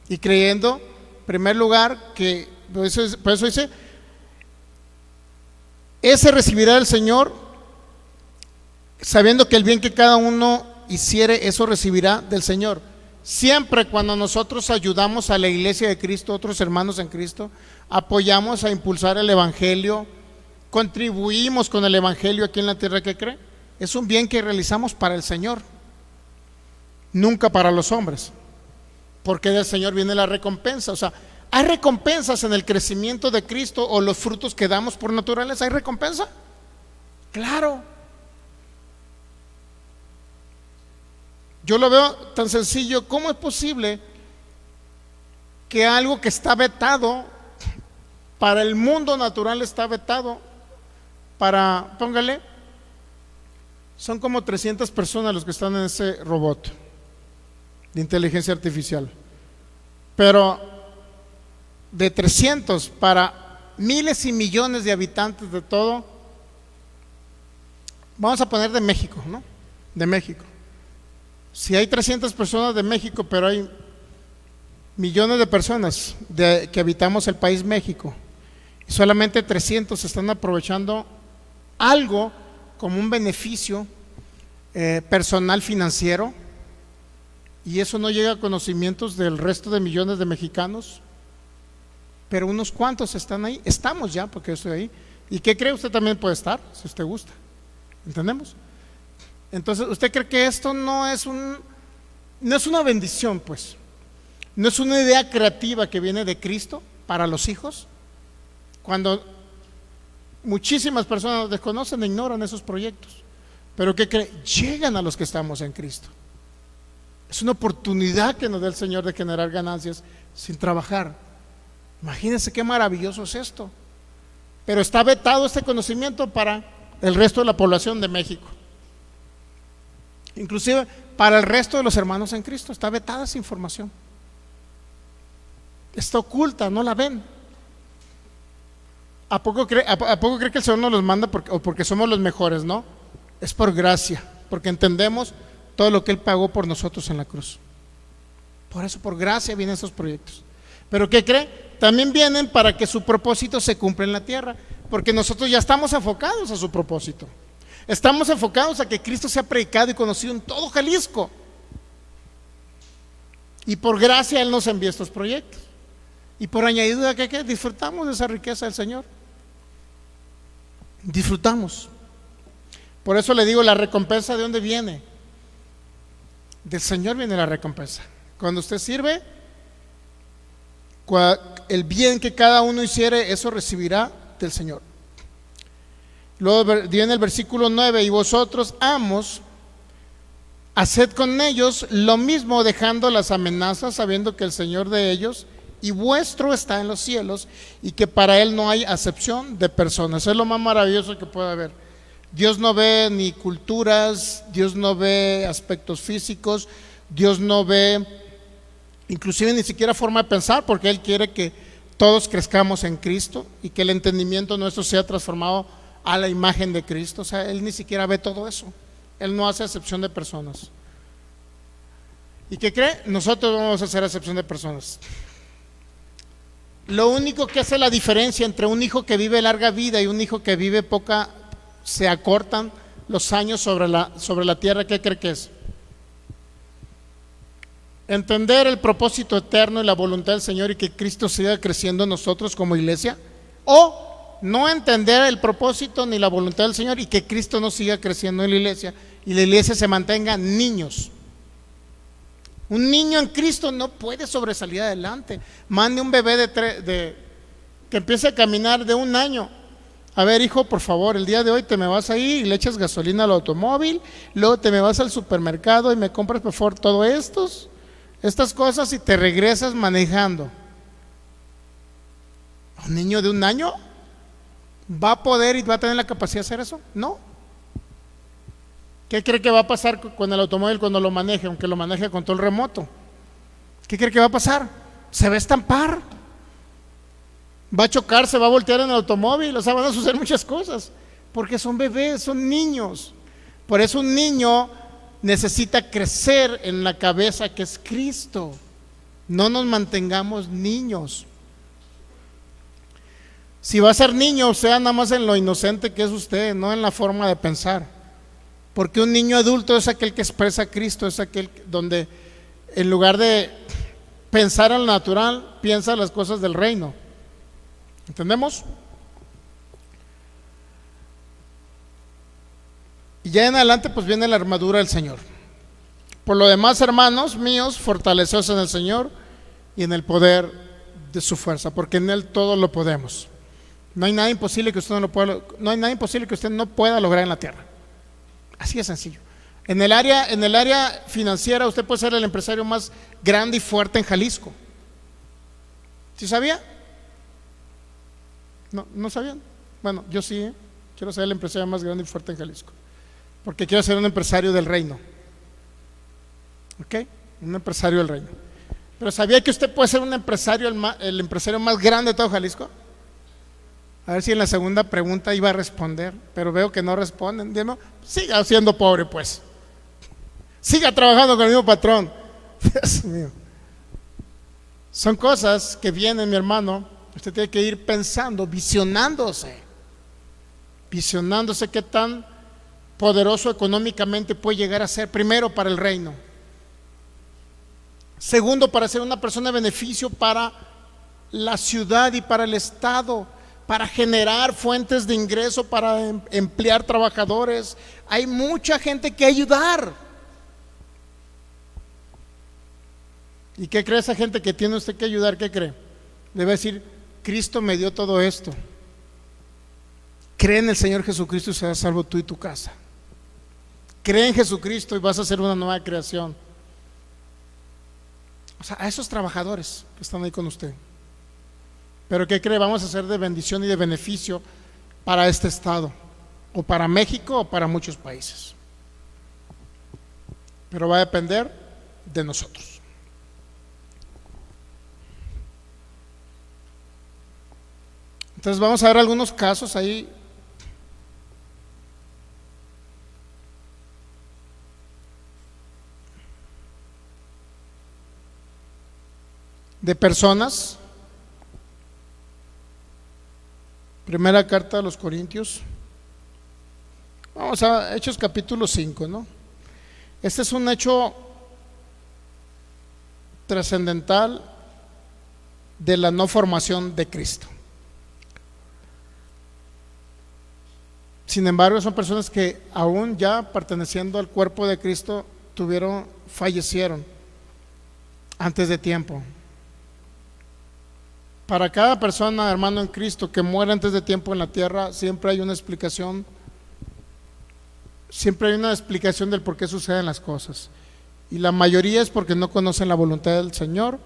y creyendo, en primer lugar, que por eso dice, ese recibirá del Señor, sabiendo que el bien que cada uno hiciere, eso recibirá del Señor. Siempre cuando nosotros ayudamos a la iglesia de Cristo, otros hermanos en Cristo, apoyamos a impulsar el evangelio, contribuimos con el evangelio aquí en la tierra que cree, es un bien que realizamos para el Señor, nunca para los hombres, porque del Señor viene la recompensa. O sea, ¿hay recompensas en el crecimiento de Cristo o los frutos que damos por naturaleza? ¿Hay recompensa? Claro. Yo lo veo tan sencillo. ¿Cómo es posible que algo que está vetado para el mundo natural está vetado para, póngale, son como 300 personas los que están en ese robot de inteligencia artificial, pero de 300 para miles y millones de habitantes de todo, vamos a poner de México, ¿no? De México. Si hay 300 personas de México, pero hay millones de personas que habitamos el país México, y solamente 300 están aprovechando algo como un beneficio personal financiero, y eso no llega a conocimientos del resto de millones de mexicanos, pero unos cuantos están ahí. Estamos ya, porque yo estoy ahí. ¿Y qué cree? Usted también puede estar, si usted gusta. ¿Entendemos? Entonces, ¿usted cree que esto no es una bendición? Pues ¿No es una idea creativa que viene de Cristo para los hijos? Cuando muchísimas personas desconocen e ignoran esos proyectos, pero ¿qué creen? Llegan a los que estamos en Cristo. Es una oportunidad que nos da el Señor de generar ganancias sin trabajar. Imagínense qué maravilloso es esto. Pero está vetado este conocimiento para el resto de la población de México, inclusive para el resto de los hermanos en Cristo. Está vetada esa información, está oculta, no la ven. ¿A poco cree que el Señor nos los manda porque somos los mejores? No, es por gracia, porque entendemos todo lo que Él pagó por nosotros en la cruz. Por eso, por gracia vienen esos proyectos. Pero ¿qué cree? También vienen para que su propósito se cumpla en la tierra, porque nosotros ya estamos enfocados a su propósito. Estamos enfocados a que Cristo sea predicado y conocido en todo Jalisco. Y por gracia Él nos envía estos proyectos. Y por añadidura, ¿qué? Disfrutamos de esa riqueza del Señor. Disfrutamos. Por eso le digo, la recompensa, ¿de dónde viene? Del Señor viene la recompensa. Cuando usted sirve, el bien que cada uno hiciere, eso recibirá del Señor. Luego viene el versículo 9: y vosotros, amos, haced con ellos lo mismo, dejando las amenazas, sabiendo que el Señor de ellos y vuestro está en los cielos, y que para Él no hay acepción de personas. Eso es lo más maravilloso que puede haber. Dios no ve ni culturas, Dios no ve aspectos físicos, Dios no ve inclusive ni siquiera forma de pensar, porque Él quiere que todos crezcamos en Cristo y que el entendimiento nuestro sea transformado a la imagen de Cristo. O sea, Él ni siquiera ve todo eso. Él no hace acepción de personas. ¿Y qué cree? Nosotros vamos a hacer acepción de personas. Lo único que hace la diferencia entre un hijo que vive larga vida y un hijo que vive poca, se acortan los años sobre la tierra. ¿Qué cree que es? Entender el propósito eterno y la voluntad del Señor, y que Cristo siga creciendo en nosotros como iglesia, o no entender el propósito ni la voluntad del Señor y que Cristo no siga creciendo en la iglesia y la iglesia se mantenga niños. Un niño en Cristo no puede sobresalir adelante. Mande un bebé que empiece a caminar de 1 año. A ver, hijo, por favor, el día de hoy te me vas ahí y le echas gasolina al automóvil, luego te me vas al supermercado y me compras por favor todo estas cosas y te regresas manejando. ¿Un niño de 1 año va a poder y va a tener la capacidad de hacer eso? No. ¿Qué cree que va a pasar con el automóvil cuando lo maneje, aunque lo maneje a control remoto? ¿Qué cree que va a pasar? Se va a estampar, va a chocar, se va a voltear en el automóvil. O sea, van a suceder muchas cosas, porque son bebés, son niños. Por eso un niño necesita crecer en la cabeza que es Cristo. No nos mantengamos niños. Si va a ser niño, sea nada más en lo inocente que es usted, no en la forma de pensar. Porque un niño adulto es aquel que expresa a Cristo, es aquel donde en lugar de pensar en lo natural, piensa las cosas del reino. ¿Entendemos? Y ya en adelante pues viene la armadura del Señor. Por lo demás, hermanos míos, fortaleceos en el Señor y en el poder de su fuerza, porque en Él todo lo podemos. No hay nada imposible que usted no pueda lograr en la tierra. Así de sencillo. En el área financiera, usted puede ser el empresario más grande y fuerte en Jalisco. ¿Sí sabía? No sabían. Bueno, yo sí, quiero ser el empresario más grande y fuerte en Jalisco, porque quiero ser un empresario del reino. ¿Ok? Un empresario del reino. Pero ¿sabía que usted puede ser un empresario, el empresario más grande de todo Jalisco? A ver si en la segunda pregunta iba a responder, pero veo que no responden. ¿No? Siga siendo pobre, pues. Siga trabajando con el mismo patrón. Dios mío. Son cosas que vienen, mi hermano. Usted tiene que ir pensando, visionándose qué tan poderoso económicamente puede llegar a ser. Primero, para el reino. Segundo, para ser una persona de beneficio para la ciudad y para el estado, para generar fuentes de ingreso, para emplear trabajadores. Hay mucha gente que ayudar. ¿Y qué cree esa gente que tiene usted que ayudar? ¿Qué cree? Debe decir, Cristo me dio todo esto. Cree en el Señor Jesucristo y serás salvo tú y tu casa. Cree en Jesucristo y vas a ser una nueva creación. O sea, a esos trabajadores que están ahí con usted. Pero ¿qué cree? Vamos a ser de bendición y de beneficio para este estado, o para México, o para muchos países. Pero va a depender de nosotros. Entonces vamos a ver algunos casos ahí. De personas. Primera carta a los Corintios. Vamos a Hechos capítulo 5, ¿no? Este es un hecho trascendental de la no formación de Cristo. Sin embargo, son personas que aún ya perteneciendo al cuerpo de Cristo fallecieron antes de tiempo. Para cada persona, hermano en Cristo, que muere antes de tiempo en la tierra, siempre hay una explicación. Siempre hay una explicación del por qué suceden las cosas. Y la mayoría es porque no conocen la voluntad del Señor,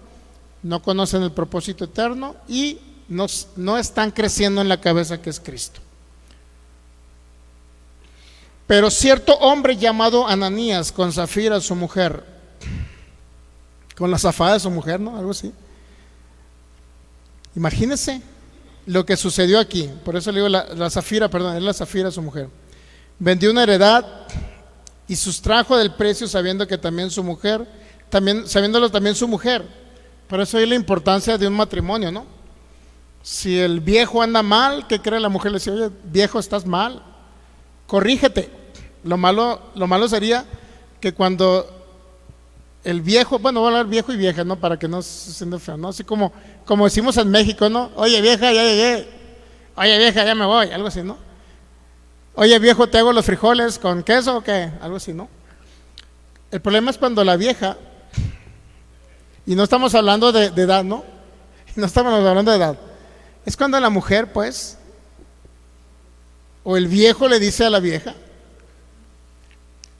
no conocen el propósito eterno y no están creciendo en la cabeza que es Cristo. Pero cierto hombre llamado Ananías, con Zafira su mujer, con la zafada de su mujer, ¿no? Algo así. Imagínense lo que sucedió aquí. Por eso le digo la Zafira, perdón, es la Zafira su mujer. Vendió una heredad y sustrajo del precio sabiéndolo también su mujer. Por eso hay la importancia de un matrimonio, ¿no? Si el viejo anda mal, ¿qué cree la mujer? Le dice, oye, viejo, estás mal, corrígete. Lo malo sería que cuando el viejo, bueno, voy a hablar viejo y vieja, ¿no? Para que no se sienta feo, ¿no? Así como decimos en México, ¿no? Oye, vieja, ya llegué. Oye, vieja, ya me voy, algo así, ¿no? Oye, viejo, ¿te hago los frijoles con queso o qué? Algo así, ¿no? El problema es cuando la vieja, y no estamos hablando de edad, ¿no? No estamos hablando de edad. Es cuando la mujer, pues, o el viejo le dice a la vieja,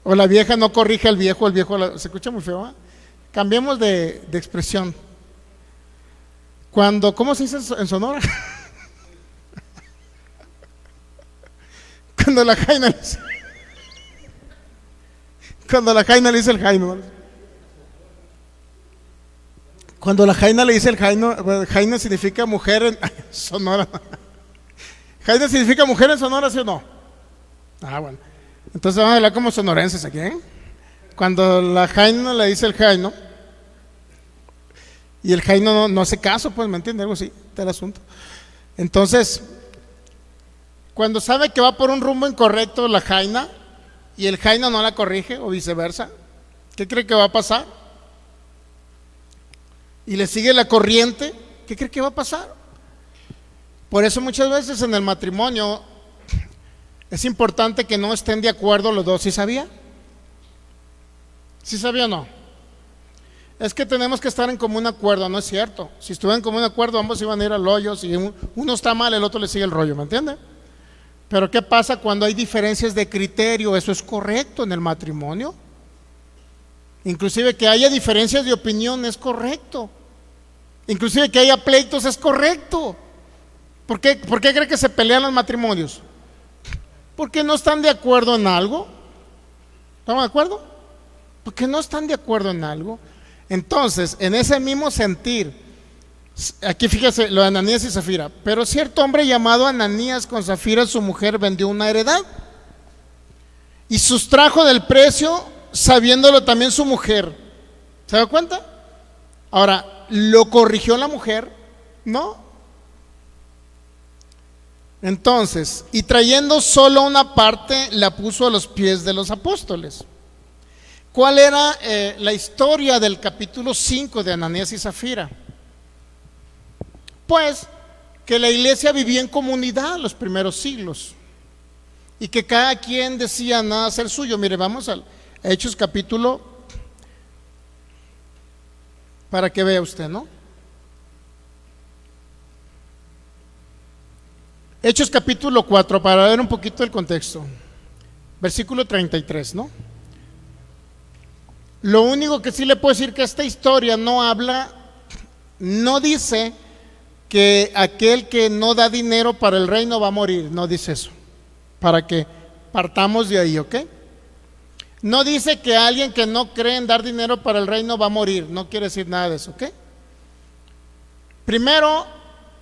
o la vieja no corrige al viejo, se escucha muy feo, ¿eh? Cambiemos de expresión. ¿Cómo se dice en Sonora? Cuando la jaina le dice el jaino. Cuando la jaina le dice el jaino, jaina significa mujer en Sonora. ¿Jaina significa mujer en Sonora, sí o no? Ah, bueno. Entonces vamos a hablar como sonorenses aquí, ¿eh? Cuando la jaina le dice el jaino y el jaino no hace caso, pues, ¿me entiendes? Algo así, está el asunto. Entonces, cuando sabe que va por un rumbo incorrecto la jaina y el jaino no la corrige o viceversa, ¿qué cree que va a pasar? Y le sigue la corriente, ¿qué cree que va a pasar? Por eso muchas veces en el matrimonio es importante que no estén de acuerdo los dos. ¿Sí sabía? ¿Sí sabía o no? Es que tenemos que estar en común acuerdo, no es cierto. Si estuvieran en común acuerdo, ambos iban a ir al hoyo. Si uno está mal, el otro le sigue el rollo, ¿me entiende? Pero ¿qué pasa cuando hay diferencias de criterio? Eso es correcto en el matrimonio. Inclusive que haya diferencias de opinión es correcto. Inclusive que haya pleitos es correcto. ¿Por qué cree que se pelean los matrimonios? Porque no están de acuerdo en algo. ¿Estamos de acuerdo? Porque no están de acuerdo en algo. Entonces, en ese mismo sentir, aquí fíjese lo de Ananías y Zafira. Pero cierto hombre llamado Ananías, con Zafira su mujer, vendió una heredad y sustrajo del precio, sabiéndolo también su mujer. ¿Se da cuenta? Ahora, ¿lo corrigió la mujer? No. Entonces, y trayendo solo una parte, la puso a los pies de los apóstoles. ¿Cuál era la historia del capítulo 5 de Ananías y Zafira? Pues que la iglesia vivía en comunidad los primeros siglos y que cada quien decía nada ser suyo. Mire, vamos al Hechos capítulo para que vea usted, ¿no? Hechos capítulo 4, para ver un poquito el contexto. Versículo 33, ¿no? Lo único que sí le puedo decir que esta historia no habla, no dice que aquel que no da dinero para el reino va a morir, no dice eso, para que partamos de ahí, ¿ok? No dice que alguien que no cree en dar dinero para el reino va a morir, no quiere decir nada de eso, ¿ok? Primero,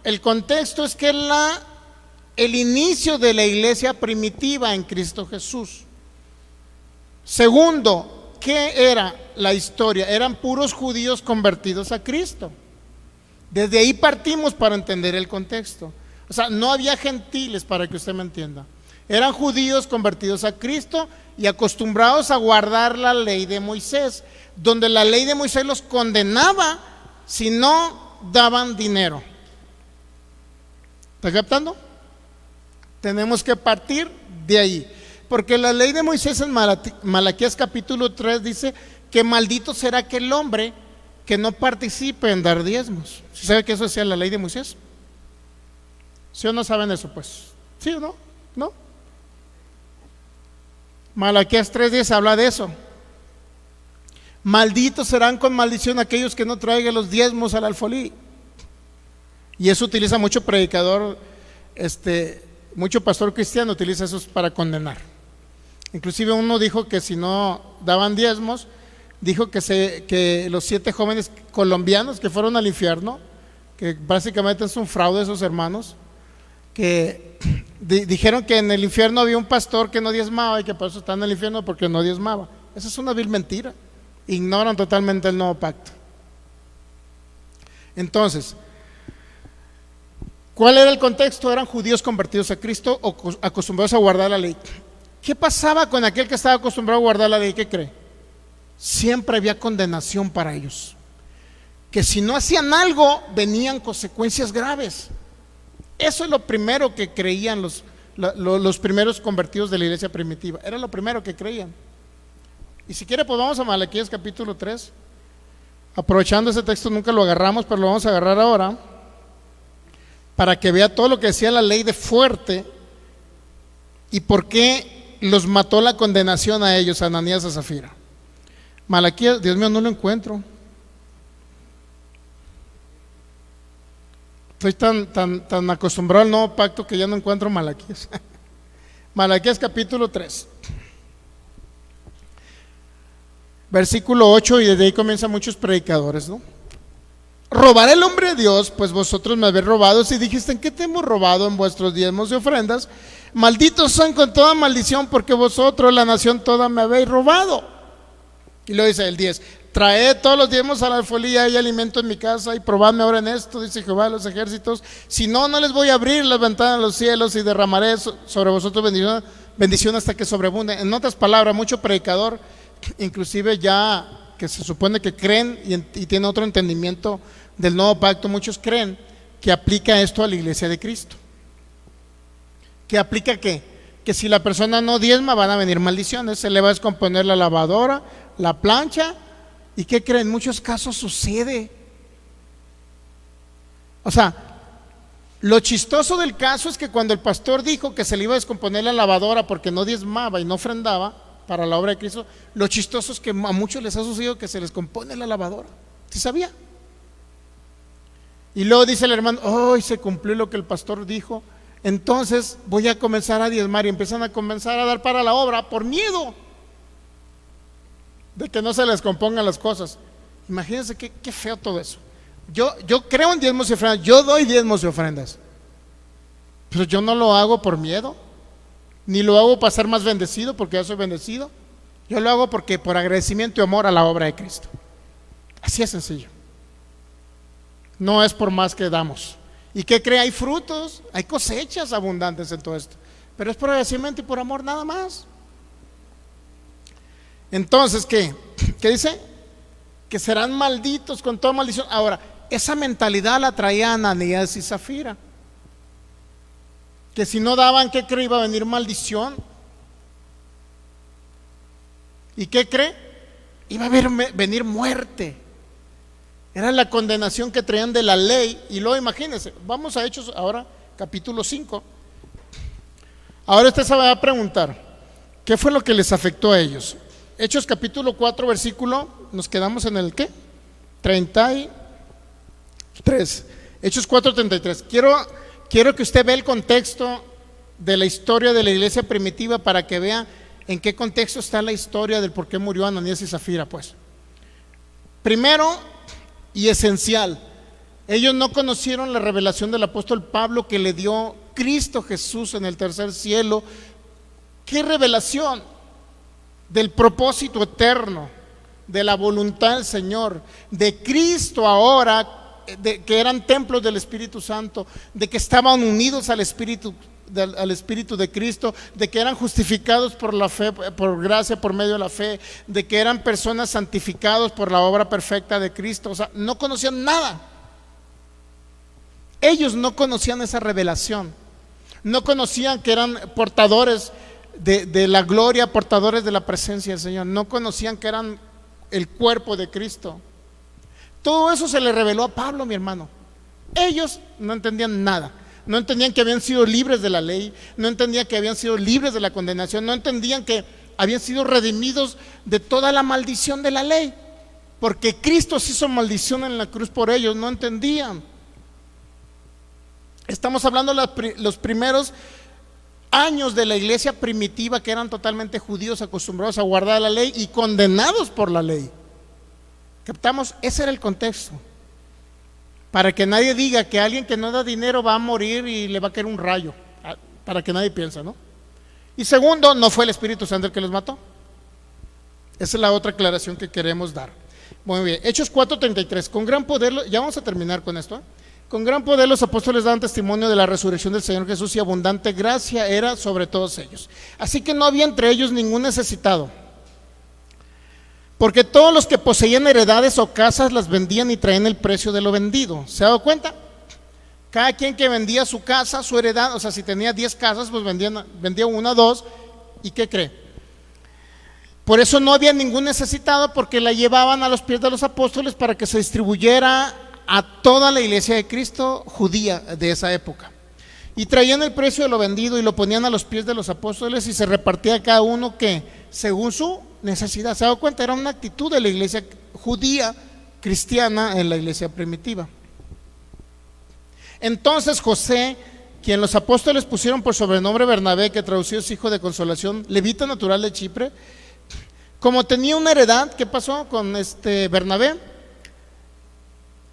el contexto es que el inicio de la iglesia primitiva en Cristo Jesús. Segundo, ¿qué era la historia? Eran puros judíos convertidos a Cristo. Desde ahí partimos para entender el contexto. O sea, no había gentiles, para que usted me entienda. Eran judíos convertidos a Cristo y acostumbrados a guardar la ley de Moisés, donde la ley de Moisés los condenaba si no daban dinero. ¿Está captando? Tenemos que partir de ahí, porque la ley de Moisés en Malaquías capítulo 3 dice que maldito será aquel hombre que no participe en dar diezmos. ¿Sí sabe que eso decía la ley de Moisés? ¿Sí o no saben eso? Pues, ¿sí o no? ¿No? Malaquías 3:10 habla de eso. Malditos serán con maldición aquellos que no traigan los diezmos al alfolí. Y eso utiliza mucho predicador, mucho pastor cristiano utiliza eso para condenar. Inclusive uno dijo que si no daban diezmos, dijo que los 7 jóvenes colombianos que fueron al infierno, que básicamente es un fraude esos hermanos, que dijeron que en el infierno había un pastor que no diezmaba y que por eso está en el infierno porque no diezmaba. Esa es una vil mentira. Ignoran totalmente el nuevo pacto. Entonces, ¿cuál era el contexto? Eran judíos convertidos a Cristo o acostumbrados a guardar la ley. ¿Qué pasaba con aquel que estaba acostumbrado a guardar la ley? ¿Qué cree? Siempre había condenación para ellos, que si no hacían algo venían consecuencias graves. Eso es lo primero que creían los primeros convertidos de la iglesia primitiva. Era lo primero que creían. Y si quiere, pues vamos a Malaquías capítulo 3. Aprovechando ese texto, nunca lo agarramos, pero lo vamos a agarrar ahora, para que vea todo lo que decía la ley de fuerte y por qué los mató la condenación a ellos, a Ananías y a Zafira. Malaquías, Dios mío, no lo encuentro. Estoy tan acostumbrado al nuevo pacto que ya no encuentro Malaquías. Malaquías capítulo 3, versículo 8, y desde ahí comienzan muchos predicadores, ¿no? Robará el hombre de Dios, pues vosotros me habéis robado. Si dijiste, ¿en qué te hemos robado? En vuestros diezmos y ofrendas. Malditos son con toda maldición, porque vosotros, la nación toda, me habéis robado. Y lo dice el 10: traed todos los diezmos a la alfolí, hay alimento en mi casa, y probadme ahora en esto, dice Jehová de los ejércitos. Si no, no les voy a abrir las ventanas de los cielos y derramaré sobre vosotros bendición hasta que sobreabunde. En otras palabras, mucho predicador, inclusive ya que se supone que creen y tienen otro entendimiento del nuevo pacto, muchos creen que aplica esto a la iglesia de Cristo. ¿Que aplica qué? Que si la persona no diezma van a venir maldiciones, se le va a descomponer la lavadora, la plancha. ¿Y qué creen? En muchos casos sucede. O sea, lo chistoso del caso es que cuando el pastor dijo que se le iba a descomponer la lavadora porque no diezmaba y no ofrendaba para la obra de Cristo, lo chistoso es que a muchos les ha sucedido que se les compone la lavadora. ¿Sí sabía? Y luego dice el hermano, hoy se cumplió lo que el pastor dijo, entonces voy a comenzar a diezmar, y empiezan a comenzar a dar para la obra por miedo de que no se les compongan las cosas. Imagínense qué feo todo eso. Yo creo en diezmos y ofrendas, yo doy diezmos y ofrendas, pero yo no lo hago por miedo, ni lo hago para ser más bendecido porque ya soy bendecido. Yo lo hago porque por agradecimiento y amor a la obra de Cristo. Así es sencillo. No es por más que damos. ¿Y qué cree? Hay frutos, hay cosechas abundantes en todo esto, pero es por agradecimiento y por amor nada más. Entonces, ¿qué dice? Que serán malditos con toda maldición. Ahora, esa mentalidad la traía Ananías y Zafira, que si no daban, ¿qué cree? Iba a venir maldición. ¿Y qué cree? Iba a venir muerte. Era la condenación que traían de la ley. Y luego imagínense, vamos a Hechos ahora, capítulo 5. Ahora usted se va a preguntar, ¿qué fue lo que les afectó a ellos? Hechos capítulo 4, versículo, nos quedamos en el ¿qué? 33. Hechos 4, 33. Quiero que usted vea el contexto de la historia de la iglesia primitiva para que vea en qué contexto está la historia del por qué murió Ananías y Zafira, pues. Primero y esencial, ellos no conocieron la revelación del apóstol Pablo que le dio Cristo Jesús en el tercer cielo. ¿Qué revelación? Del propósito eterno, de la voluntad del Señor, de Cristo ahora, que eran templos del Espíritu Santo, de que estaban unidos al Espíritu de Cristo, de que eran justificados por la fe, por gracia, por medio de la fe, de que eran personas santificados por la obra perfecta de Cristo. O sea, no conocían nada. Ellos no conocían esa revelación, no conocían que eran portadores de la gloria, portadores de la presencia del Señor, no conocían que eran el cuerpo de Cristo. Todo eso se le reveló a Pablo, mi hermano. Ellos no entendían nada, no entendían que habían sido libres de la ley, no entendían que habían sido libres de la condenación, no entendían que habían sido redimidos de toda la maldición de la ley, porque Cristo se hizo maldición en la cruz por ellos. No entendían. Estamos hablando de los primeros años de la iglesia primitiva, que eran totalmente judíos, acostumbrados a guardar la ley y condenados por la ley. ¿Captamos? Ese era el contexto, para que nadie diga que alguien que no da dinero va a morir y le va a caer un rayo, para que nadie piense, ¿no? Y segundo, no fue el Espíritu Santo el que los mató. Esa es la otra aclaración que queremos dar. Muy bien, Hechos 4:33. Con gran poder, ya vamos a terminar con esto, ¿eh? Con gran poder los apóstoles daban testimonio de la resurrección del Señor Jesús, y abundante gracia era sobre todos ellos. Así que no había entre ellos ningún necesitado, porque todos los que poseían heredades o casas las vendían y traían el precio de lo vendido. ¿Se ha dado cuenta? Cada quien que vendía su casa, su heredad, o sea, si tenía 10 casas, pues vendía una, dos, ¿y qué cree? Por eso no había ningún necesitado, porque la llevaban a los pies de los apóstoles para que se distribuyera a toda la iglesia de Cristo judía de esa época. Y traían el precio de lo vendido y lo ponían a los pies de los apóstoles, y se repartía a cada uno que según su necesidad. ¿Se ha dado cuenta? Era una actitud de la iglesia judía cristiana en la iglesia primitiva. Entonces José, quien los apóstoles pusieron por sobrenombre Bernabé, que traducido es hijo de consolación, levita natural de Chipre, como tenía una heredad, ¿qué pasó con Bernabé?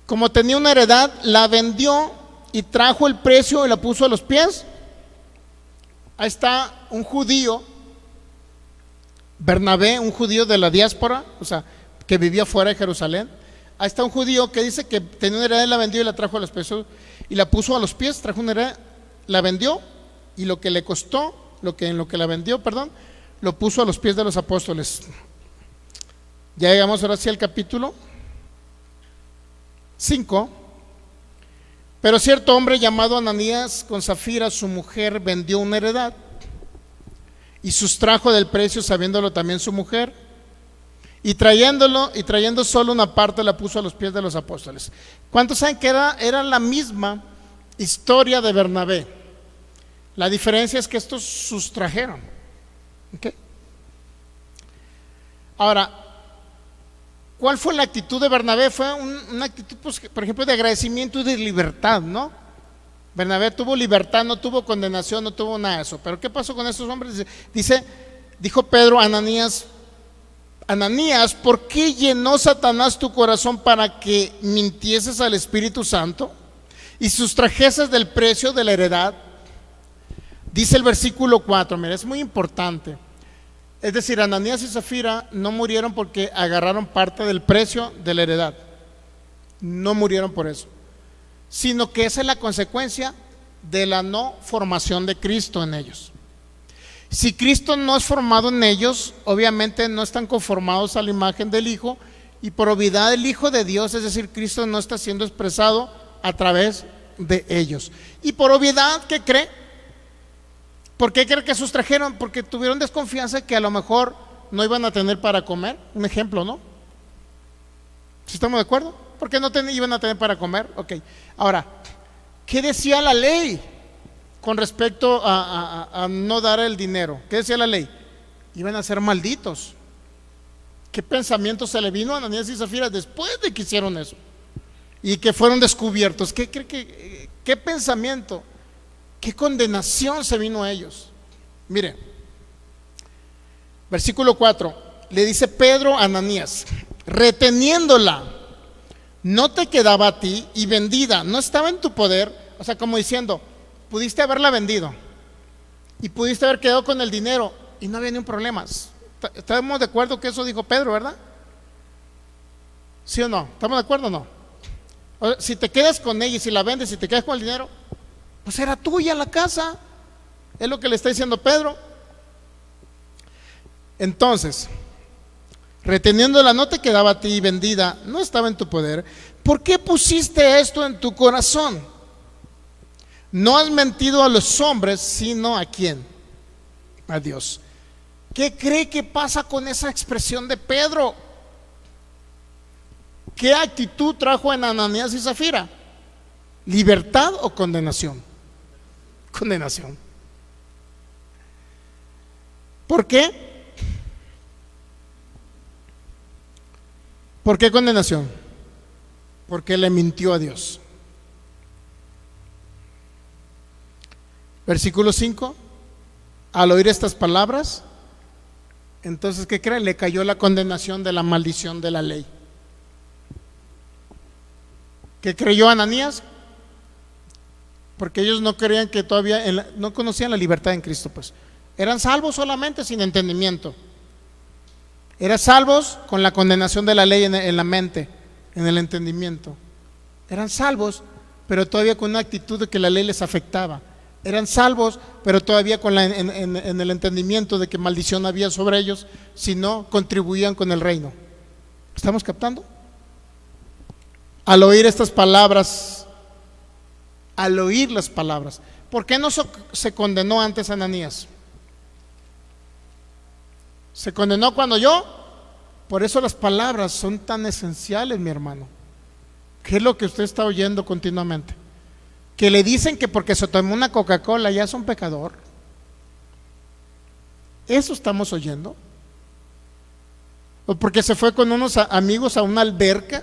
Como tenía una heredad, la vendió y trajo el precio y la puso a los pies. Ahí está un judío, Bernabé, un judío de la diáspora, o sea, que vivía fuera de Jerusalén. Ahí está un judío que dice que tenía una heredad y la vendió y la trajo a los pies y la puso a los pies. Trajo una heredad, la vendió, y lo que le costó, en lo que la vendió, lo puso a los pies de los apóstoles. Ya llegamos ahora sí al capítulo 5. Pero cierto hombre llamado Ananías, con Zafira su mujer, vendió una heredad y sustrajo del precio, sabiéndolo también su mujer, y trayendo solo una parte, la puso a los pies de los apóstoles. ¿Cuántos saben que era la misma historia de Bernabé? La diferencia es que estos sustrajeron. ¿Okay? Ahora, ¿cuál fue la actitud de Bernabé? Fue una actitud, pues, por ejemplo, de agradecimiento y de libertad, ¿no? Bernabé tuvo libertad, no tuvo condenación, no tuvo nada de eso. Pero ¿qué pasó con estos hombres? Dijo Pedro a Ananías, ¿por qué llenó Satanás tu corazón para que mintieses al Espíritu Santo y sustrajeses del precio de la heredad? Dice el versículo 4, mira, es muy importante. Es decir, Ananías y Zafira no murieron porque agarraron parte del precio de la heredad. No murieron por eso, sino que esa es la consecuencia de la no formación de Cristo en ellos. Si Cristo no es formado en ellos, obviamente no están conformados a la imagen del Hijo, y por obviedad del Hijo de Dios, es decir, Cristo no está siendo expresado a través de ellos. Y por obviedad, ¿qué cree? ¿Por qué cree que sustrajeron? Porque tuvieron desconfianza que a lo mejor no iban a tener para comer. Un ejemplo, ¿no? ¿Sí estamos de acuerdo? porque no iban a tener para comer. Ok, ahora, ¿qué decía la ley con respecto a no dar el dinero? ¿Qué decía la ley? Iban a ser malditos. ¿Qué pensamiento se le vino a Ananías y Zafira después de que hicieron eso? Y que fueron descubiertos. ¿Qué pensamiento? ¿Qué condenación se vino a ellos? Mire, versículo 4, le dice Pedro a Ananías, reteniéndola, no te quedaba a ti y vendida, no estaba en tu poder. O sea, como diciendo, pudiste haberla vendido y pudiste haber quedado con el dinero y no había ni un problema. ¿Estamos de acuerdo que eso dijo Pedro, verdad? ¿Sí o no? ¿Estamos de acuerdo o no? Si te quedas con ella y si la vendes y te quedas con el dinero, pues era tuya la casa. Es lo que le está diciendo Pedro. Entonces, reteniéndola no te quedaba a ti vendida, no estaba en tu poder. ¿Por qué pusiste esto en tu corazón? No has mentido a los hombres, sino ¿a quién? A Dios. ¿Qué cree que pasa con esa expresión de Pedro? ¿Qué actitud trajo en Ananías y Zafira? ¿Libertad o condenación? Condenación. ¿Por qué? ¿Por qué condenación? Porque le mintió a Dios. Versículo 5. Al oír estas palabras, entonces, ¿qué cree? Le cayó la condenación de la maldición de la ley. ¿Qué creyó Ananías? Porque ellos no creían que todavía, no conocían la libertad en Cristo, pues. Eran salvos solamente sin entendimiento. Eran salvos con la condenación de la ley en la mente, en el entendimiento. Eran salvos, pero todavía con una actitud de que la ley les afectaba. Eran salvos, pero todavía con en el entendimiento de que maldición había sobre ellos si no contribuían con el reino. ¿Estamos captando? Al oír estas palabras, al oír las palabras, ¿por qué no se condenó antes a Ananías? Se condenó cuando yo. Por eso las palabras son tan esenciales, mi hermano. ¿Qué es lo que usted está oyendo continuamente? Que le dicen que porque se tomó una Coca-Cola ya es un pecador. ¿Eso estamos oyendo? O porque se fue con unos amigos a una alberca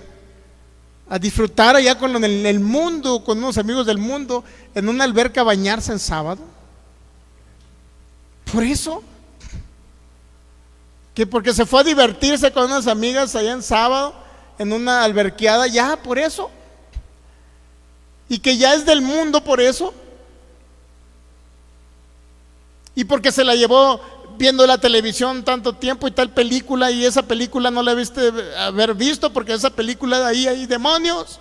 a disfrutar allá con el mundo, con unos amigos del mundo, en una alberca a bañarse en sábado. Por eso, que porque se fue a divertirse con unas amigas allá en sábado, en una alberqueada, ya por eso. Y que ya es del mundo por eso. Y porque se la llevó viendo la televisión tanto tiempo y tal película, y esa película no la viste haber visto porque esa película de ahí hay demonios.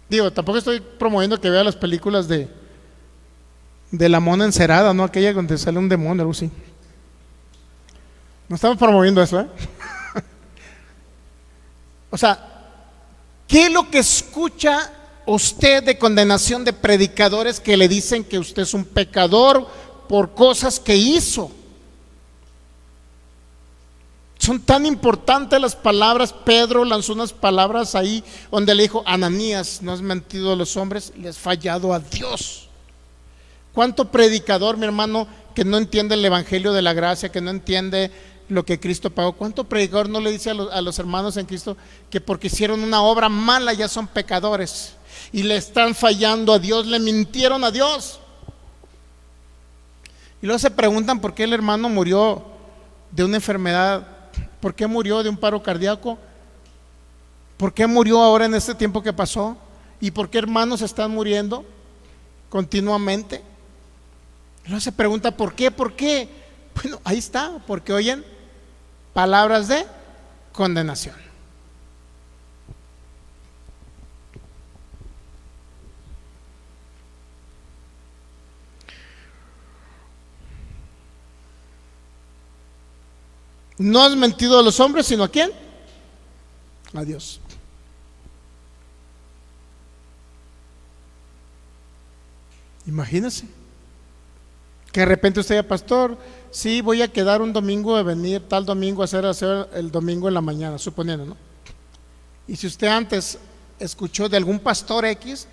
Digo, tampoco estoy promoviendo que vea las películas de la mona encerada, ¿no? Aquella donde sale un demonio, algo así. No estamos promoviendo eso, ¿eh? O sea, ¿qué es lo que escucha usted de condenación de predicadores que le dicen que usted es un pecador por cosas que hizo? Son tan importantes las palabras. Pedro lanzó unas palabras ahí donde le dijo: Ananías, no has mentido a los hombres, le has fallado a Dios. ¿Cuánto predicador, mi hermano, que no entiende el evangelio de la gracia, que no entiende lo que Cristo pagó? ¿Cuánto predicador no le dice a los hermanos en Cristo que porque hicieron una obra mala ya son pecadores y le están fallando a Dios, le mintieron a Dios? Y luego se preguntan por qué el hermano murió de una enfermedad, por qué murió de un paro cardíaco, por qué murió ahora en este tiempo que pasó, y por qué hermanos están muriendo continuamente. Y luego se pregunta por qué. Bueno, ahí está, porque oyen palabras de condenación. No has mentido a los hombres, sino ¿a quién? A Dios. Imagínese que de repente usted diga: pastor, sí, voy a quedar un domingo de venir tal domingo a hacer el domingo en la mañana, suponiendo, ¿no? Y si usted antes escuchó de algún pastor X,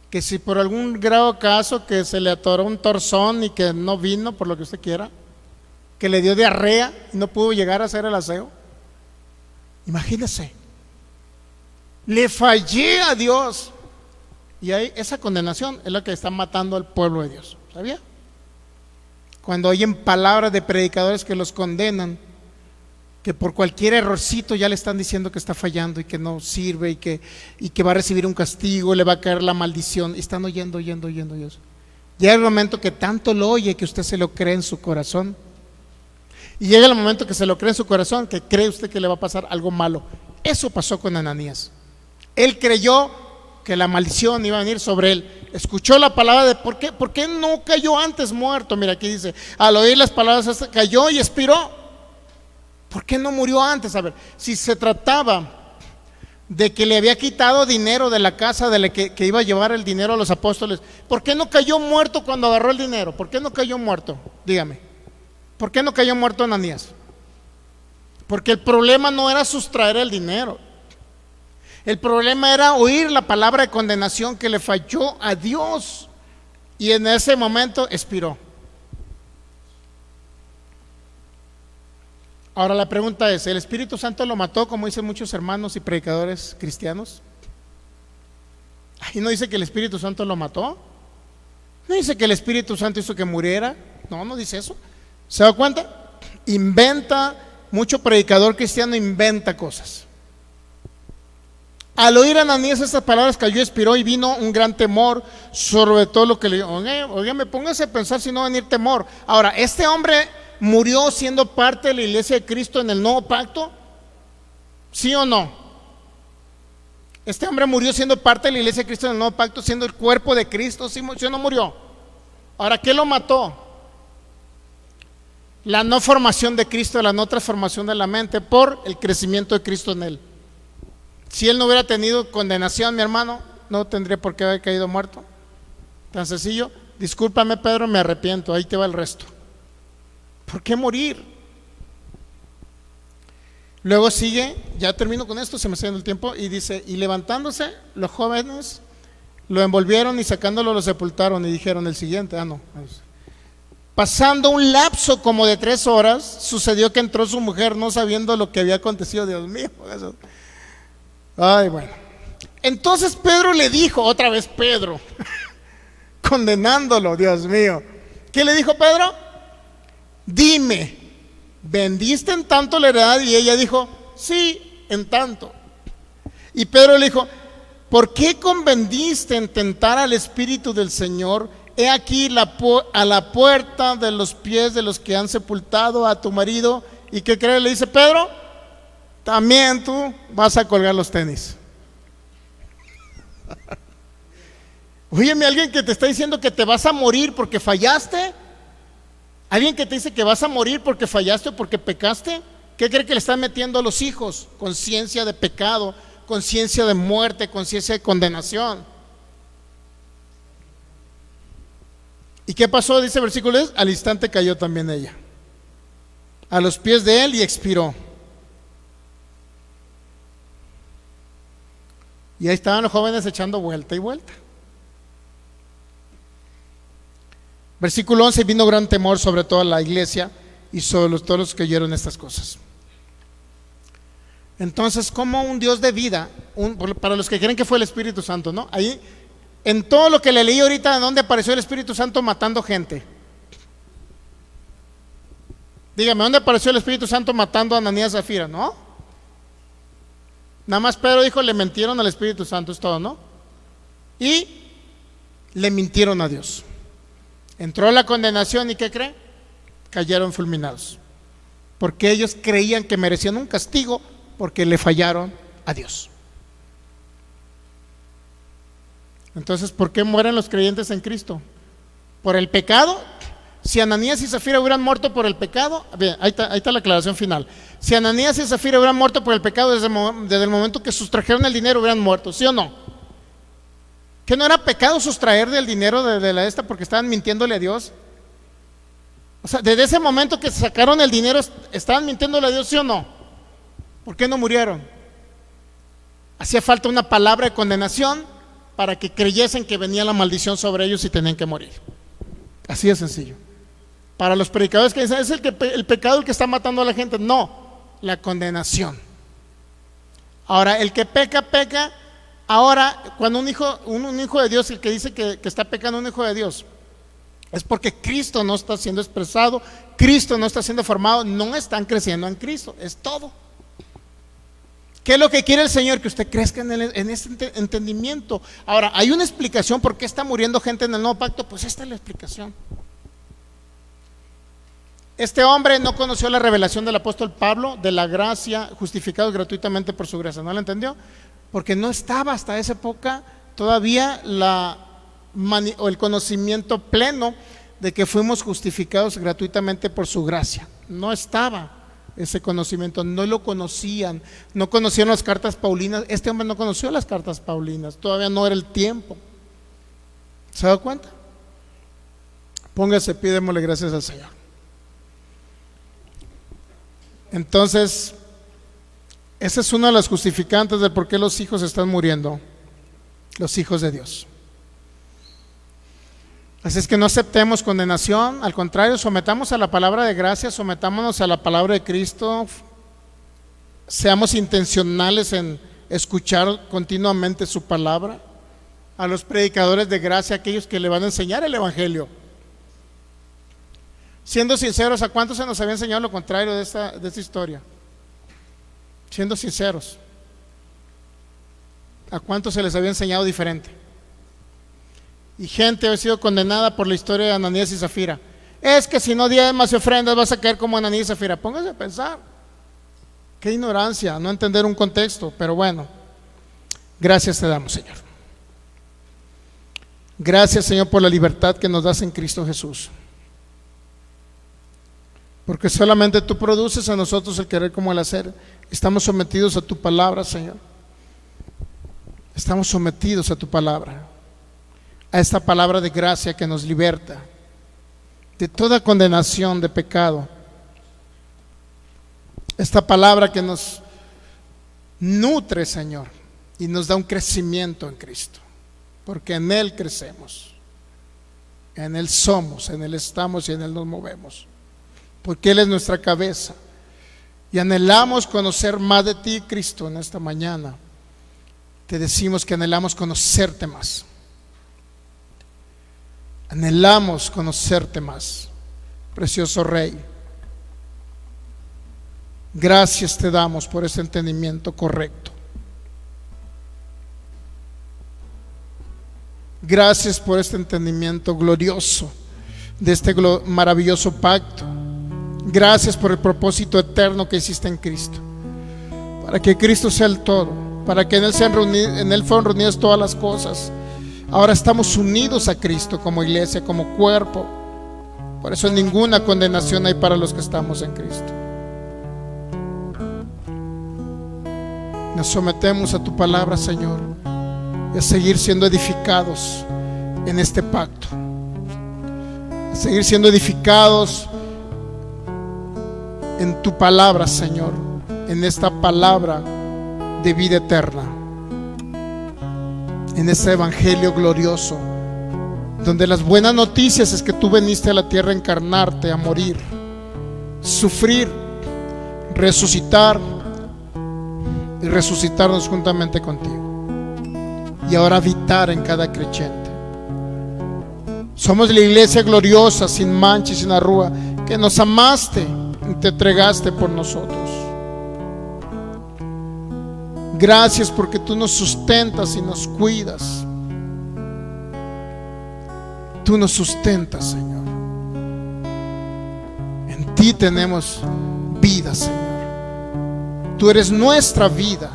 que si por algún grado caso que se le atoró un torzón y que no vino por lo que usted quiera, que le dio diarrea y no pudo llegar a hacer el aseo, imagínese, le fallé a Dios. Y ahí esa condenación es la que está matando al pueblo de Dios, ¿sabía? Cuando oyen palabras de predicadores que los condenan, que por cualquier errorcito ya le están diciendo que está fallando y que no sirve y que va a recibir un castigo, le va a caer la maldición, y están oyendo. Llega el momento que tanto lo oye que usted se lo cree en su corazón, y llega el momento que se lo cree en su corazón, que cree usted que le va a pasar algo malo. Eso pasó con Ananías. Él creyó que la maldición iba a venir sobre él. Escuchó la palabra de ¿por qué no cayó antes muerto? Mira, aquí dice, al oír las palabras cayó y expiró. ¿Por qué no murió antes? A ver, si se trataba de que le había quitado dinero de la casa de la que iba a llevar el dinero a los apóstoles, ¿por qué no cayó muerto cuando agarró el dinero? ¿Por qué no cayó muerto? Dígame, ¿por qué no cayó muerto Ananías? Porque el problema no era sustraer el dinero. El problema era oír la palabra de condenación que le falló a Dios, y en ese momento expiró. Ahora la pregunta es, ¿el Espíritu Santo lo mató, como dicen muchos hermanos y predicadores cristianos? Ahí no dice que el Espíritu Santo lo mató, no dice que el Espíritu Santo hizo que muriera, no dice eso. ¿Se da cuenta? Inventa, mucho predicador cristiano inventa cosas. Al oír a Ananías estas palabras cayó, expiró, y vino un gran temor sobre todo lo que le dijo. Oiga, póngase a pensar si no va a venir temor. Ahora, este hombre murió siendo parte de la iglesia de Cristo en el nuevo pacto, ¿sí o no? Este hombre murió siendo parte de la iglesia de Cristo en el nuevo pacto, siendo el cuerpo de Cristo, ¿sí o no murió? Ahora, ¿qué lo mató? La no formación de Cristo, la no transformación de la mente por el crecimiento de Cristo en él. Si él no hubiera tenido condenación, mi hermano, no tendría por qué haber caído muerto. Tan sencillo. Discúlpame, Pedro, me arrepiento, ahí te va el resto. ¿Por qué morir? Luego sigue, ya termino con esto, se me está yendo el tiempo, y dice, y levantándose los jóvenes lo envolvieron y sacándolo lo sepultaron, y dijeron el siguiente, pasando un lapso como de 3 horas, sucedió que entró su mujer no sabiendo lo que había acontecido. Dios mío, eso. Ay, bueno. Entonces Pedro le dijo, otra vez Pedro, condenándolo, Dios mío. ¿Qué le dijo Pedro? Dime, ¿vendiste en tanto la heredad? Y ella dijo, sí, en tanto. Y Pedro le dijo, ¿por qué convendiste en tentar al Espíritu del Señor? He aquí a la puerta de los pies de los que han sepultado a tu marido. ¿Y qué cree? Le dice Pedro, también tú vas a colgar los tenis. Óyeme, alguien que te está diciendo que te vas a morir porque fallaste, alguien que te dice que vas a morir porque fallaste o porque pecaste, ¿qué cree que le están metiendo a los hijos? Conciencia de pecado, conciencia de muerte, conciencia de condenación. ¿Y qué pasó? Dice el versículo 10, al instante cayó también ella a los pies de él y expiró. Y ahí estaban los jóvenes echando vuelta y vuelta. Versículo 11, vino gran temor sobre toda la iglesia y sobre todos los que oyeron estas cosas. Entonces, como un Dios de vida, para los que creen que fue el Espíritu Santo, ¿no? Ahí, en todo lo que le leí ahorita, ¿de dónde apareció el Espíritu Santo matando gente? Dígame, ¿dónde apareció el Espíritu Santo matando a Ananías y Zafira? ¿No? Nada más Pedro dijo, le mintieron al Espíritu Santo, es todo, ¿no? Y le mintieron a Dios. Entró la condenación y ¿qué cree? Cayeron fulminados. Porque ellos creían que merecían un castigo porque le fallaron a Dios. Entonces, ¿por qué mueren los creyentes en Cristo? ¿Por el pecado? Si Ananías y Zafira hubieran muerto por el pecado, bien, ahí está la aclaración final. Si Ananías y Zafira hubieran muerto por el pecado, desde el momento que sustrajeron el dinero hubieran muerto, ¿sí o no? ¿Que no era pecado sustraer del dinero de la esta porque estaban mintiéndole a Dios? O sea, desde ese momento que sacaron el dinero, ¿estaban mintiéndole a Dios, sí o no? ¿Por qué no murieron? Hacía falta una palabra de condenación para que creyesen que venía la maldición sobre ellos y tenían que morir. Así de sencillo. Para los predicadores que dicen, es el pecado el que está matando a la gente. No, la condenación. Ahora, el que peca, peca. Ahora, cuando un hijo de Dios, el que dice que está pecando, un hijo de Dios, es porque Cristo no está siendo expresado, Cristo no está siendo formado, no están creciendo en Cristo, es todo. ¿Qué es lo que quiere el Señor? Que usted crezca en ese entendimiento. Ahora, ¿hay una explicación por qué está muriendo gente en el nuevo pacto? Pues esta es la explicación. Este hombre no conoció la revelación del apóstol Pablo de la gracia, justificados gratuitamente por su gracia. ¿No la entendió? Porque no estaba hasta esa época todavía el conocimiento pleno de que fuimos justificados gratuitamente por su gracia. No estaba ese conocimiento, no lo conocían, no conocían las cartas paulinas. Este hombre no conoció las cartas paulinas, todavía no era el tiempo. ¿Se da cuenta? Póngase, pídemosle gracias al Señor. Entonces, esa es una de las justificantes de por qué los hijos están muriendo, los hijos de Dios. Así es que no aceptemos condenación, al contrario, sometamos a la palabra de gracia, sometámonos a la palabra de Cristo, seamos intencionales en escuchar continuamente su palabra, a los predicadores de gracia, aquellos que le van a enseñar el evangelio. Siendo sinceros, ¿a cuántos se nos había enseñado lo contrario de esta historia? Siendo sinceros, ¿a cuántos se les había enseñado diferente? Y gente ha sido condenada por la historia de Ananías y Zafira. Es que si no diezmas y ofrendas vas a caer como Ananías y Zafira. Póngase a pensar. Qué ignorancia, no entender un contexto. Pero bueno, gracias te damos, Señor. Gracias, Señor, por la libertad que nos das en Cristo Jesús. Porque solamente tú produces a nosotros el querer como el hacer. Estamos sometidos a tu palabra, Señor. Estamos sometidos a tu palabra, a esta palabra de gracia que nos liberta de toda condenación de pecado. Esta palabra que nos nutre, Señor, y nos da un crecimiento en Cristo, porque en Él crecemos, en Él somos, en Él estamos y en Él nos movemos, porque Él es nuestra cabeza. Y anhelamos conocer más de ti, Cristo. En esta mañana te decimos que anhelamos conocerte más. Anhelamos conocerte más, precioso Rey. Gracias te damos por este entendimiento correcto. Gracias por este entendimiento glorioso de este maravilloso pacto. Gracias por el propósito eterno que hiciste en Cristo, para que Cristo sea el todo, para que en Él fueron reunidas todas las cosas. Ahora estamos unidos a Cristo como iglesia, como cuerpo. Por eso ninguna condenación hay para los que estamos en Cristo. Nos sometemos a tu palabra, Señor, y a seguir siendo edificados en este pacto, a seguir siendo edificados en tu palabra, Señor, en esta palabra de vida eterna, en este evangelio glorioso, donde las buenas noticias es que tú veniste a la tierra a encarnarte, a morir, sufrir, resucitar y resucitarnos juntamente contigo, y ahora habitar en cada creyente. Somos la iglesia gloriosa, sin mancha y sin arruga, que nos amaste y te entregaste por nosotros. Gracias porque tú nos sustentas y nos cuidas. Tú nos sustentas, Señor. En ti tenemos vida, Señor. Tú eres nuestra vida,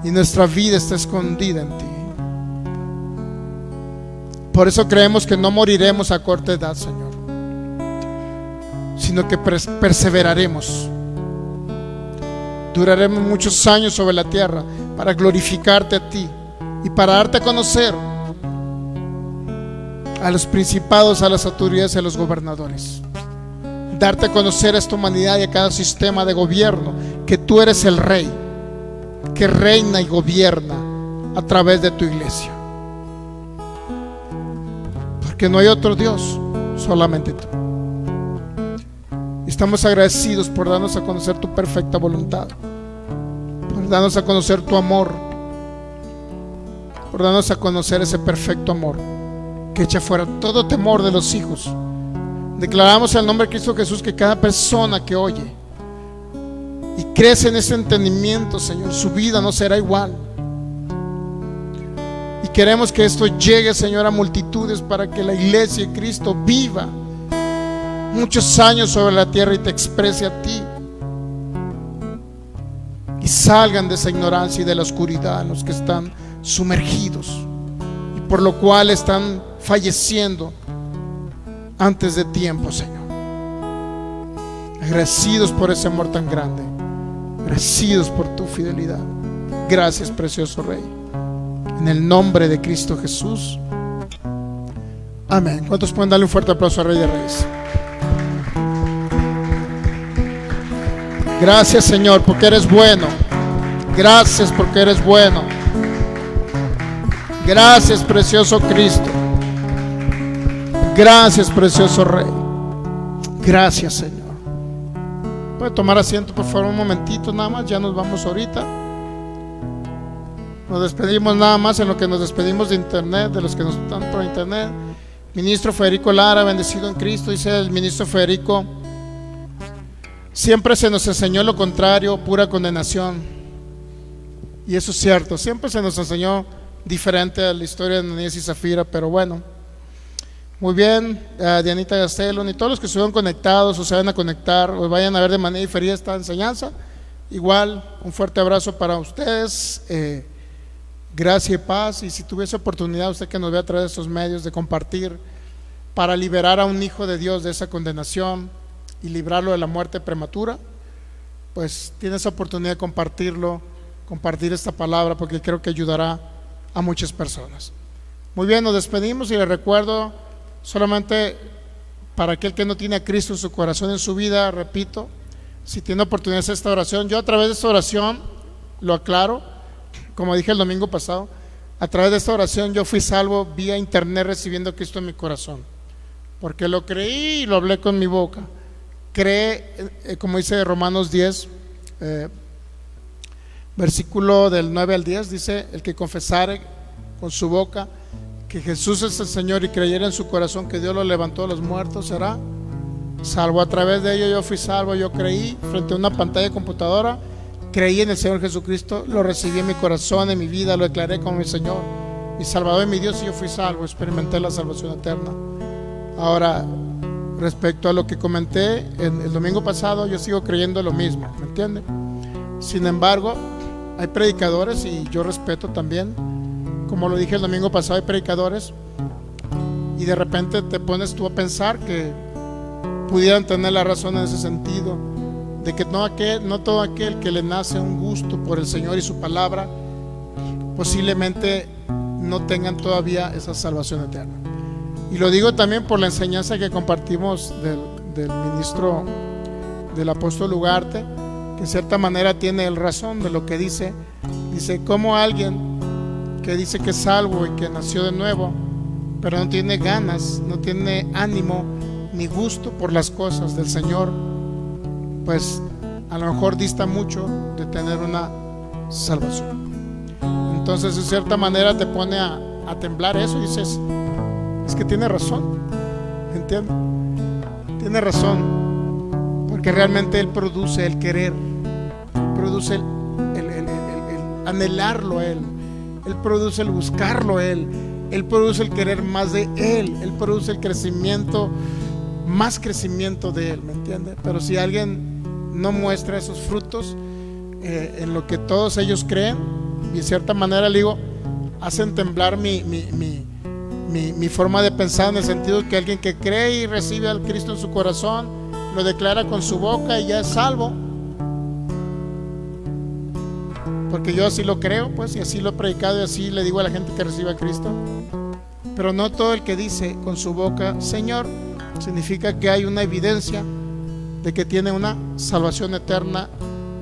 y nuestra vida está escondida en ti. Por eso creemos que no moriremos a corta edad, Señor, sino que perseveraremos. Duraremos muchos años sobre la tierra para glorificarte a ti y para darte a conocer a los principados, a las autoridades y a los gobernadores. Darte a conocer a esta humanidad y a cada sistema de gobierno que tú eres el Rey, que reina y gobierna a través de tu iglesia. Porque no hay otro Dios, solamente tú. Estamos agradecidos por darnos a conocer tu perfecta voluntad, por darnos a conocer tu amor, por darnos a conocer ese perfecto amor que echa fuera todo temor de los hijos. Declaramos en el nombre de Cristo Jesús que cada persona que oye y crece en ese entendimiento, Señor, su vida no será igual. Y queremos que esto llegue, Señor, a multitudes para que la iglesia de Cristo viva muchos años sobre la tierra y te exprese a ti, y salgan de esa ignorancia y de la oscuridad en los que están sumergidos y por lo cual están falleciendo antes de tiempo, Señor. Agradecidos por ese amor tan grande, agradecidos por tu fidelidad. Gracias, precioso Rey, en el nombre de Cristo Jesús, amén. ¿Cuántos pueden darle un fuerte aplauso al Rey de Reyes? Gracias, Señor, porque eres bueno. Gracias porque eres bueno. Gracias, precioso Cristo. Gracias, precioso Rey. Gracias, Señor. ¿Puede tomar asiento, por favor, un momentito nada más? Ya nos vamos ahorita. Nos despedimos nada más en lo que nos despedimos de internet, de los que nos están por internet. Ministro Federico Lara, bendecido en Cristo. Dice el ministro Federico: siempre se nos enseñó lo contrario, pura condenación. Y eso es cierto, siempre se nos enseñó diferente a la historia de Ananías y Zafira, pero bueno. Muy bien, Dianita Gastelum y todos los que estuvieron conectados o se van a conectar o vayan a ver de manera diferida esta enseñanza, igual un fuerte abrazo para ustedes, gracia y paz. Y si tuviese oportunidad usted que nos ve a través de estos medios de compartir para liberar a un hijo de Dios de esa condenación y librarlo de la muerte prematura, pues tiene esa oportunidad de compartirlo, compartir esta palabra, porque creo que ayudará a muchas personas. Muy bien, nos despedimos y les recuerdo, solamente para aquel que no tiene a Cristo en su corazón, en su vida, repito, si tiene oportunidad de hacer esta oración, yo a través de esta oración, lo aclaro, como dije el domingo pasado, a través de esta oración yo fui salvo vía internet recibiendo a Cristo en mi corazón, porque lo creí y lo hablé con mi boca. Cree, como dice Romanos 10, versículo del 9 al 10, dice: el que confesare con su boca que Jesús es el Señor y creyera en su corazón que Dios lo levantó de los muertos, será salvo. A través de ello yo fui salvo. Yo creí frente a una pantalla de computadora, creí en el Señor Jesucristo, lo recibí en mi corazón, en mi vida, lo declaré como mi Señor, mi Salvador y mi Dios, y yo fui salvo, experimenté la salvación eterna. Ahora, respecto a lo que comenté el domingo pasado, yo sigo creyendo lo mismo, ¿me entiende? Sin embargo, hay predicadores, y yo respeto también, como lo dije el domingo pasado, hay predicadores y de repente te pones tú a pensar que pudieran tener la razón en ese sentido, de que no todo aquel que le nace un gusto por el Señor y su palabra posiblemente no tengan todavía esa salvación eterna. Y lo digo también por la enseñanza que compartimos del ministro, del apóstol Ugarte, que en cierta manera tiene el razón de lo que dice. Dice: como alguien que dice que es salvo y que nació de nuevo, pero no tiene ganas, no tiene ánimo ni gusto por las cosas del Señor, pues a lo mejor dista mucho de tener una salvación. Entonces, en cierta manera te pone a temblar eso y dices: es que tiene razón, ¿entiendes? Tiene razón, porque realmente Él produce el querer, produce el anhelarlo a Él, Él produce el buscarlo a Él, Él produce el querer más de Él, Él produce el crecimiento, más crecimiento de Él, ¿me entiende? Pero si alguien no muestra esos frutos en lo que todos ellos creen, y de cierta manera le digo, hacen temblar mi forma de pensar, en el sentido que alguien que cree y recibe al Cristo en su corazón, lo declara con su boca y ya es salvo, porque yo así lo creo, pues, y así lo he predicado y así le digo a la gente que recibe a Cristo. Pero no todo el que dice con su boca Señor significa que hay una evidencia de que tiene una salvación eterna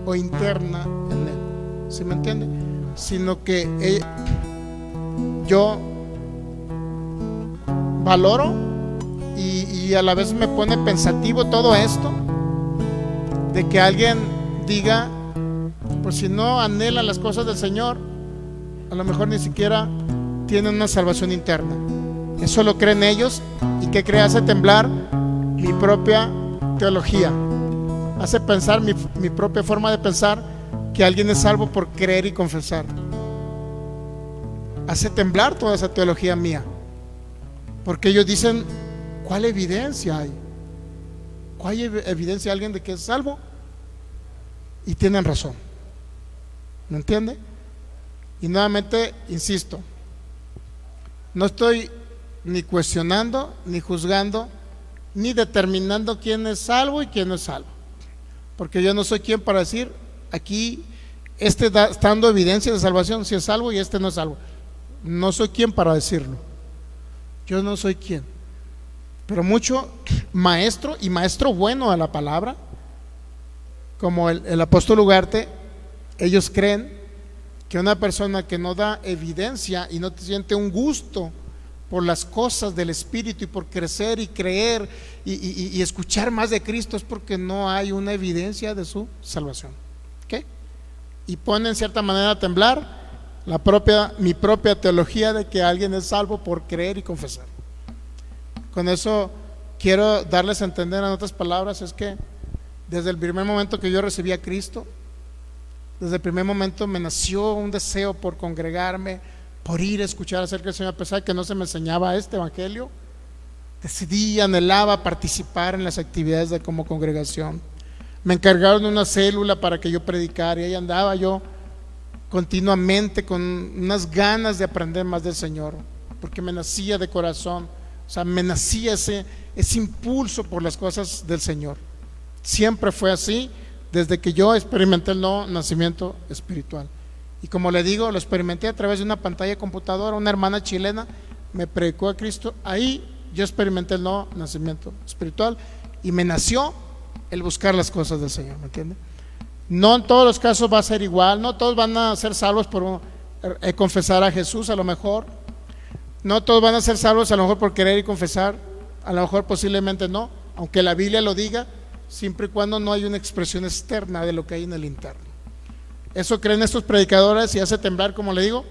o interna en Él. ¿sí me entiende? Sino que yo valoro y a la vez me pone pensativo todo esto, de que alguien diga, pues si no anhela las cosas del Señor, a lo mejor ni siquiera tienen una salvación interna. Eso lo creen ellos. ¿Y qué cree? Hace temblar mi propia teología, hace pensar mi propia forma de pensar, que alguien es salvo por creer y confesar. Hace temblar toda esa teología mía, porque ellos dicen, ¿cuál evidencia hay? ¿Cuál evidencia hay alguien de que es salvo? Y tienen razón, ¿me entiende? Y nuevamente insisto, no estoy ni cuestionando, ni juzgando, ni determinando quién es salvo y quién no es salvo, porque yo no soy quien para decir, aquí está dando evidencia de salvación, si es salvo y este no es salvo. No soy quien para decirlo, yo no soy quien. Pero mucho maestro, y maestro bueno a la palabra, como el apóstol Ugarte, ellos creen que una persona que no da evidencia y no siente un gusto por las cosas del Espíritu y por crecer y creer y escuchar más de Cristo, es porque no hay una evidencia de su salvación. ¿Okay? Y pone en cierta manera a temblar mi propia teología de que alguien es salvo por creer y confesar. Con eso quiero darles a entender, en otras palabras, es que desde el primer momento que yo recibí a Cristo, desde el primer momento me nació un deseo por congregarme, por ir a escuchar acerca del Señor, a pesar de que no se me enseñaba este evangelio. Decidí, anhelaba participar en las actividades de como congregación. Me encargaron de una célula para que yo predicara, y ahí andaba yo continuamente con unas ganas de aprender más del Señor, porque me nacía de corazón, o sea, me nacía ese impulso por las cosas del Señor. Siempre fue así desde que yo experimenté el nuevo nacimiento espiritual. Y como le digo, lo experimenté a través de una pantalla de computadora. Una hermana chilena me predicó a Cristo, ahí yo experimenté el nuevo nacimiento espiritual y me nació el buscar las cosas del Señor, ¿me entiende? No en todos los casos va a ser igual, no todos van a ser salvos por confesar a Jesús, a lo mejor. No todos van a ser salvos a lo mejor por querer y confesar, a lo mejor posiblemente no, aunque la Biblia lo diga, siempre y cuando no hay una expresión externa de lo que hay en el interno. Eso creen estos predicadores y hace temblar, como le digo,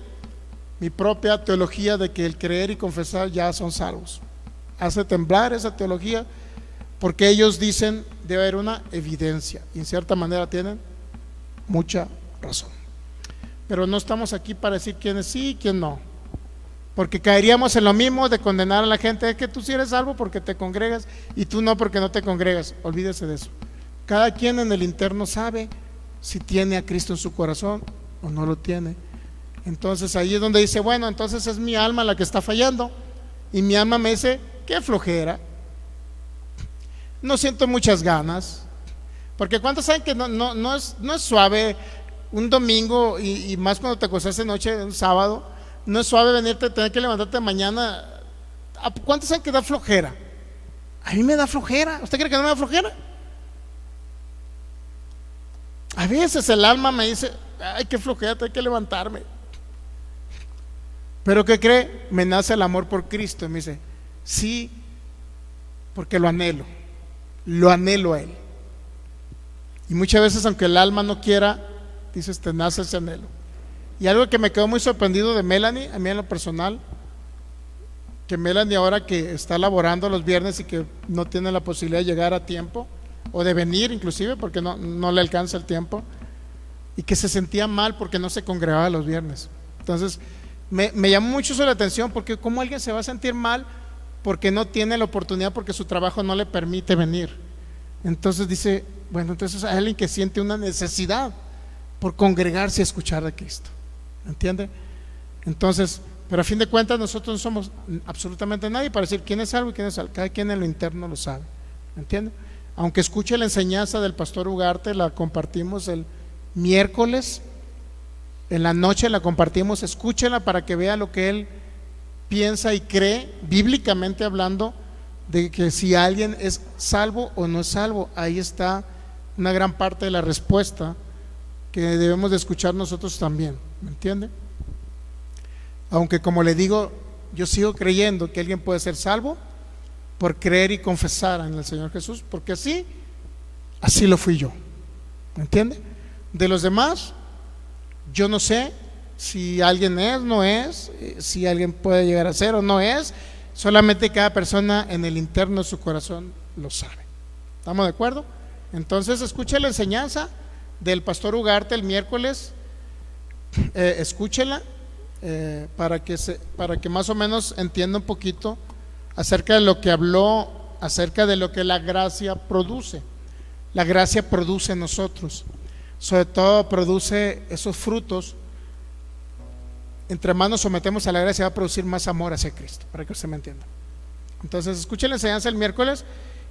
mi propia teología de que el creer y confesar ya son salvos. Hace temblar esa teología porque ellos dicen debe haber una evidencia, y en cierta manera tienen mucha razón. Pero no estamos aquí para decir quién es sí y quién no, porque caeríamos en lo mismo de condenar a la gente de que tú sí eres salvo porque te congregas y tú no porque no te congregas. Olvídese de eso. Cada quien en el interno sabe si tiene a Cristo en su corazón o no lo tiene. Entonces ahí es donde dice, bueno, entonces es mi alma la que está fallando, y mi alma me dice, qué flojera, no siento muchas ganas. Porque ¿cuántos saben que no es suave un domingo, y más cuando te acostaste de noche, un sábado? No es suave venirte, tener que levantarte mañana. ¿Cuántos saben que da flojera? A mí me da flojera. ¿Usted cree que no me da flojera? A veces el alma me dice, ay, qué flojera, tengo que levantarme. Pero ¿qué cree? Me nace el amor por Cristo y me dice, sí, porque lo anhelo a Él. Y muchas veces, aunque el alma no quiera, dices, te nace ese anhelo. Y algo que me quedó muy sorprendido de Melanie, a mí en lo personal, que Melanie ahora que está laborando los viernes y que no tiene la posibilidad de llegar a tiempo, o de venir inclusive porque no le alcanza el tiempo, y que se sentía mal porque no se congregaba los viernes. Entonces me llamó mucho eso la atención, porque ¿cómo alguien se va a sentir mal porque no tiene la oportunidad, porque su trabajo no le permite venir? Entonces dice, bueno, entonces hay alguien que siente una necesidad por congregarse y escuchar de Cristo, ¿entiende? Entonces, pero a fin de cuentas nosotros no somos absolutamente nadie para decir quién es salvo y quién es salvo. Cada quien en lo interno lo sabe, ¿entiende? Aunque escuche la enseñanza del pastor Ugarte, la compartimos el miércoles en la noche, la compartimos, escúchela para que vea lo que él piensa y cree, bíblicamente hablando, de que si alguien es salvo o no es salvo. Ahí está una gran parte de la respuesta que debemos de escuchar nosotros también, ¿me entiende? Aunque, como le digo, yo sigo creyendo que alguien puede ser salvo por creer y confesar en el Señor Jesús, porque así lo fui yo, ¿me entiende? De los demás, yo no sé si alguien es, no es, si alguien puede llegar a ser o no es, solamente cada persona en el interno de su corazón lo sabe. ¿Estamos de acuerdo? Entonces, escuche la enseñanza del pastor Ugarte el miércoles, escúchela para que más o menos entienda un poquito acerca de lo que habló, acerca de lo que la gracia produce. La gracia produce en nosotros, sobre todo produce esos frutos. Entre más nos sometemos a la gracia, va a producir más amor hacia Cristo, para que usted me entienda. Entonces, escuche la enseñanza el miércoles,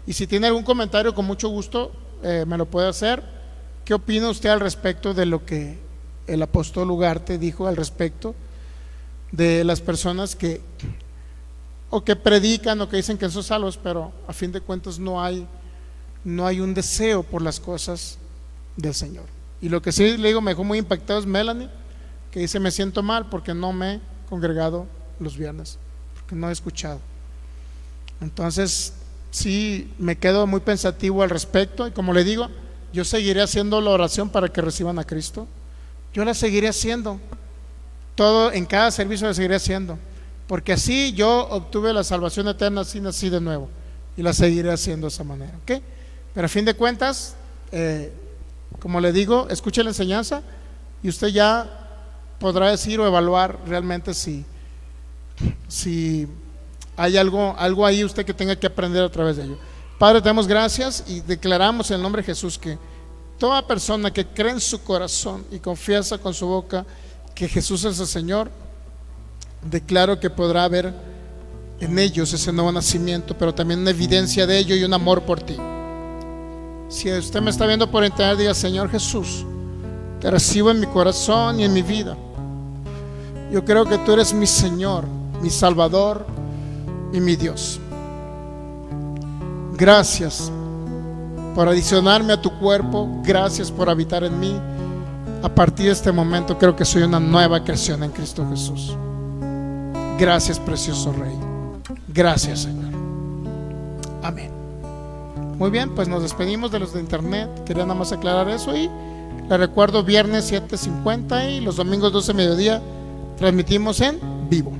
y si tiene algún comentario, con mucho gusto me lo puede hacer. ¿Qué opina usted al respecto de lo que el apóstol Ugarte dijo al respecto de las personas que predican o que dicen que son salvos, pero a fin de cuentas no hay un deseo por las cosas del Señor? Y lo que sí le digo, me dejó muy impactado es Melanie, que dice: me siento mal porque no me he congregado los viernes, porque no he escuchado. Entonces sí me quedo muy pensativo al respecto, y como le digo, yo seguiré haciendo la oración para que reciban a Cristo. Yo la seguiré haciendo, todo en cada servicio la seguiré haciendo, porque así yo obtuve la salvación eterna, así nací de nuevo, y la seguiré haciendo de esa manera, ¿ok? Pero a fin de cuentas, como le digo, escuche la enseñanza y usted ya podrá decir o evaluar realmente si hay algo ahí usted que tenga que aprender a través de ello. Padre, te damos gracias y declaramos en el nombre de Jesús que toda persona que cree en su corazón y confiesa con su boca que Jesús es el Señor, declaro que podrá haber en ellos ese nuevo nacimiento, pero también una evidencia de ello y un amor por ti. Si usted me está viendo por internet, diga: Señor Jesús, te recibo en mi corazón y en mi vida. Yo creo que tú eres mi Señor, mi Salvador y mi Dios. Gracias por adicionarme a tu cuerpo, gracias por habitar en mí. A partir de este momento creo que soy una nueva creación en Cristo Jesús. Gracias, precioso Rey. Gracias, Señor. Amén. Muy bien, pues nos despedimos de los de internet. Quería nada más aclarar eso, y le recuerdo: viernes 7:50 y los domingos 12 mediodía transmitimos en vivo.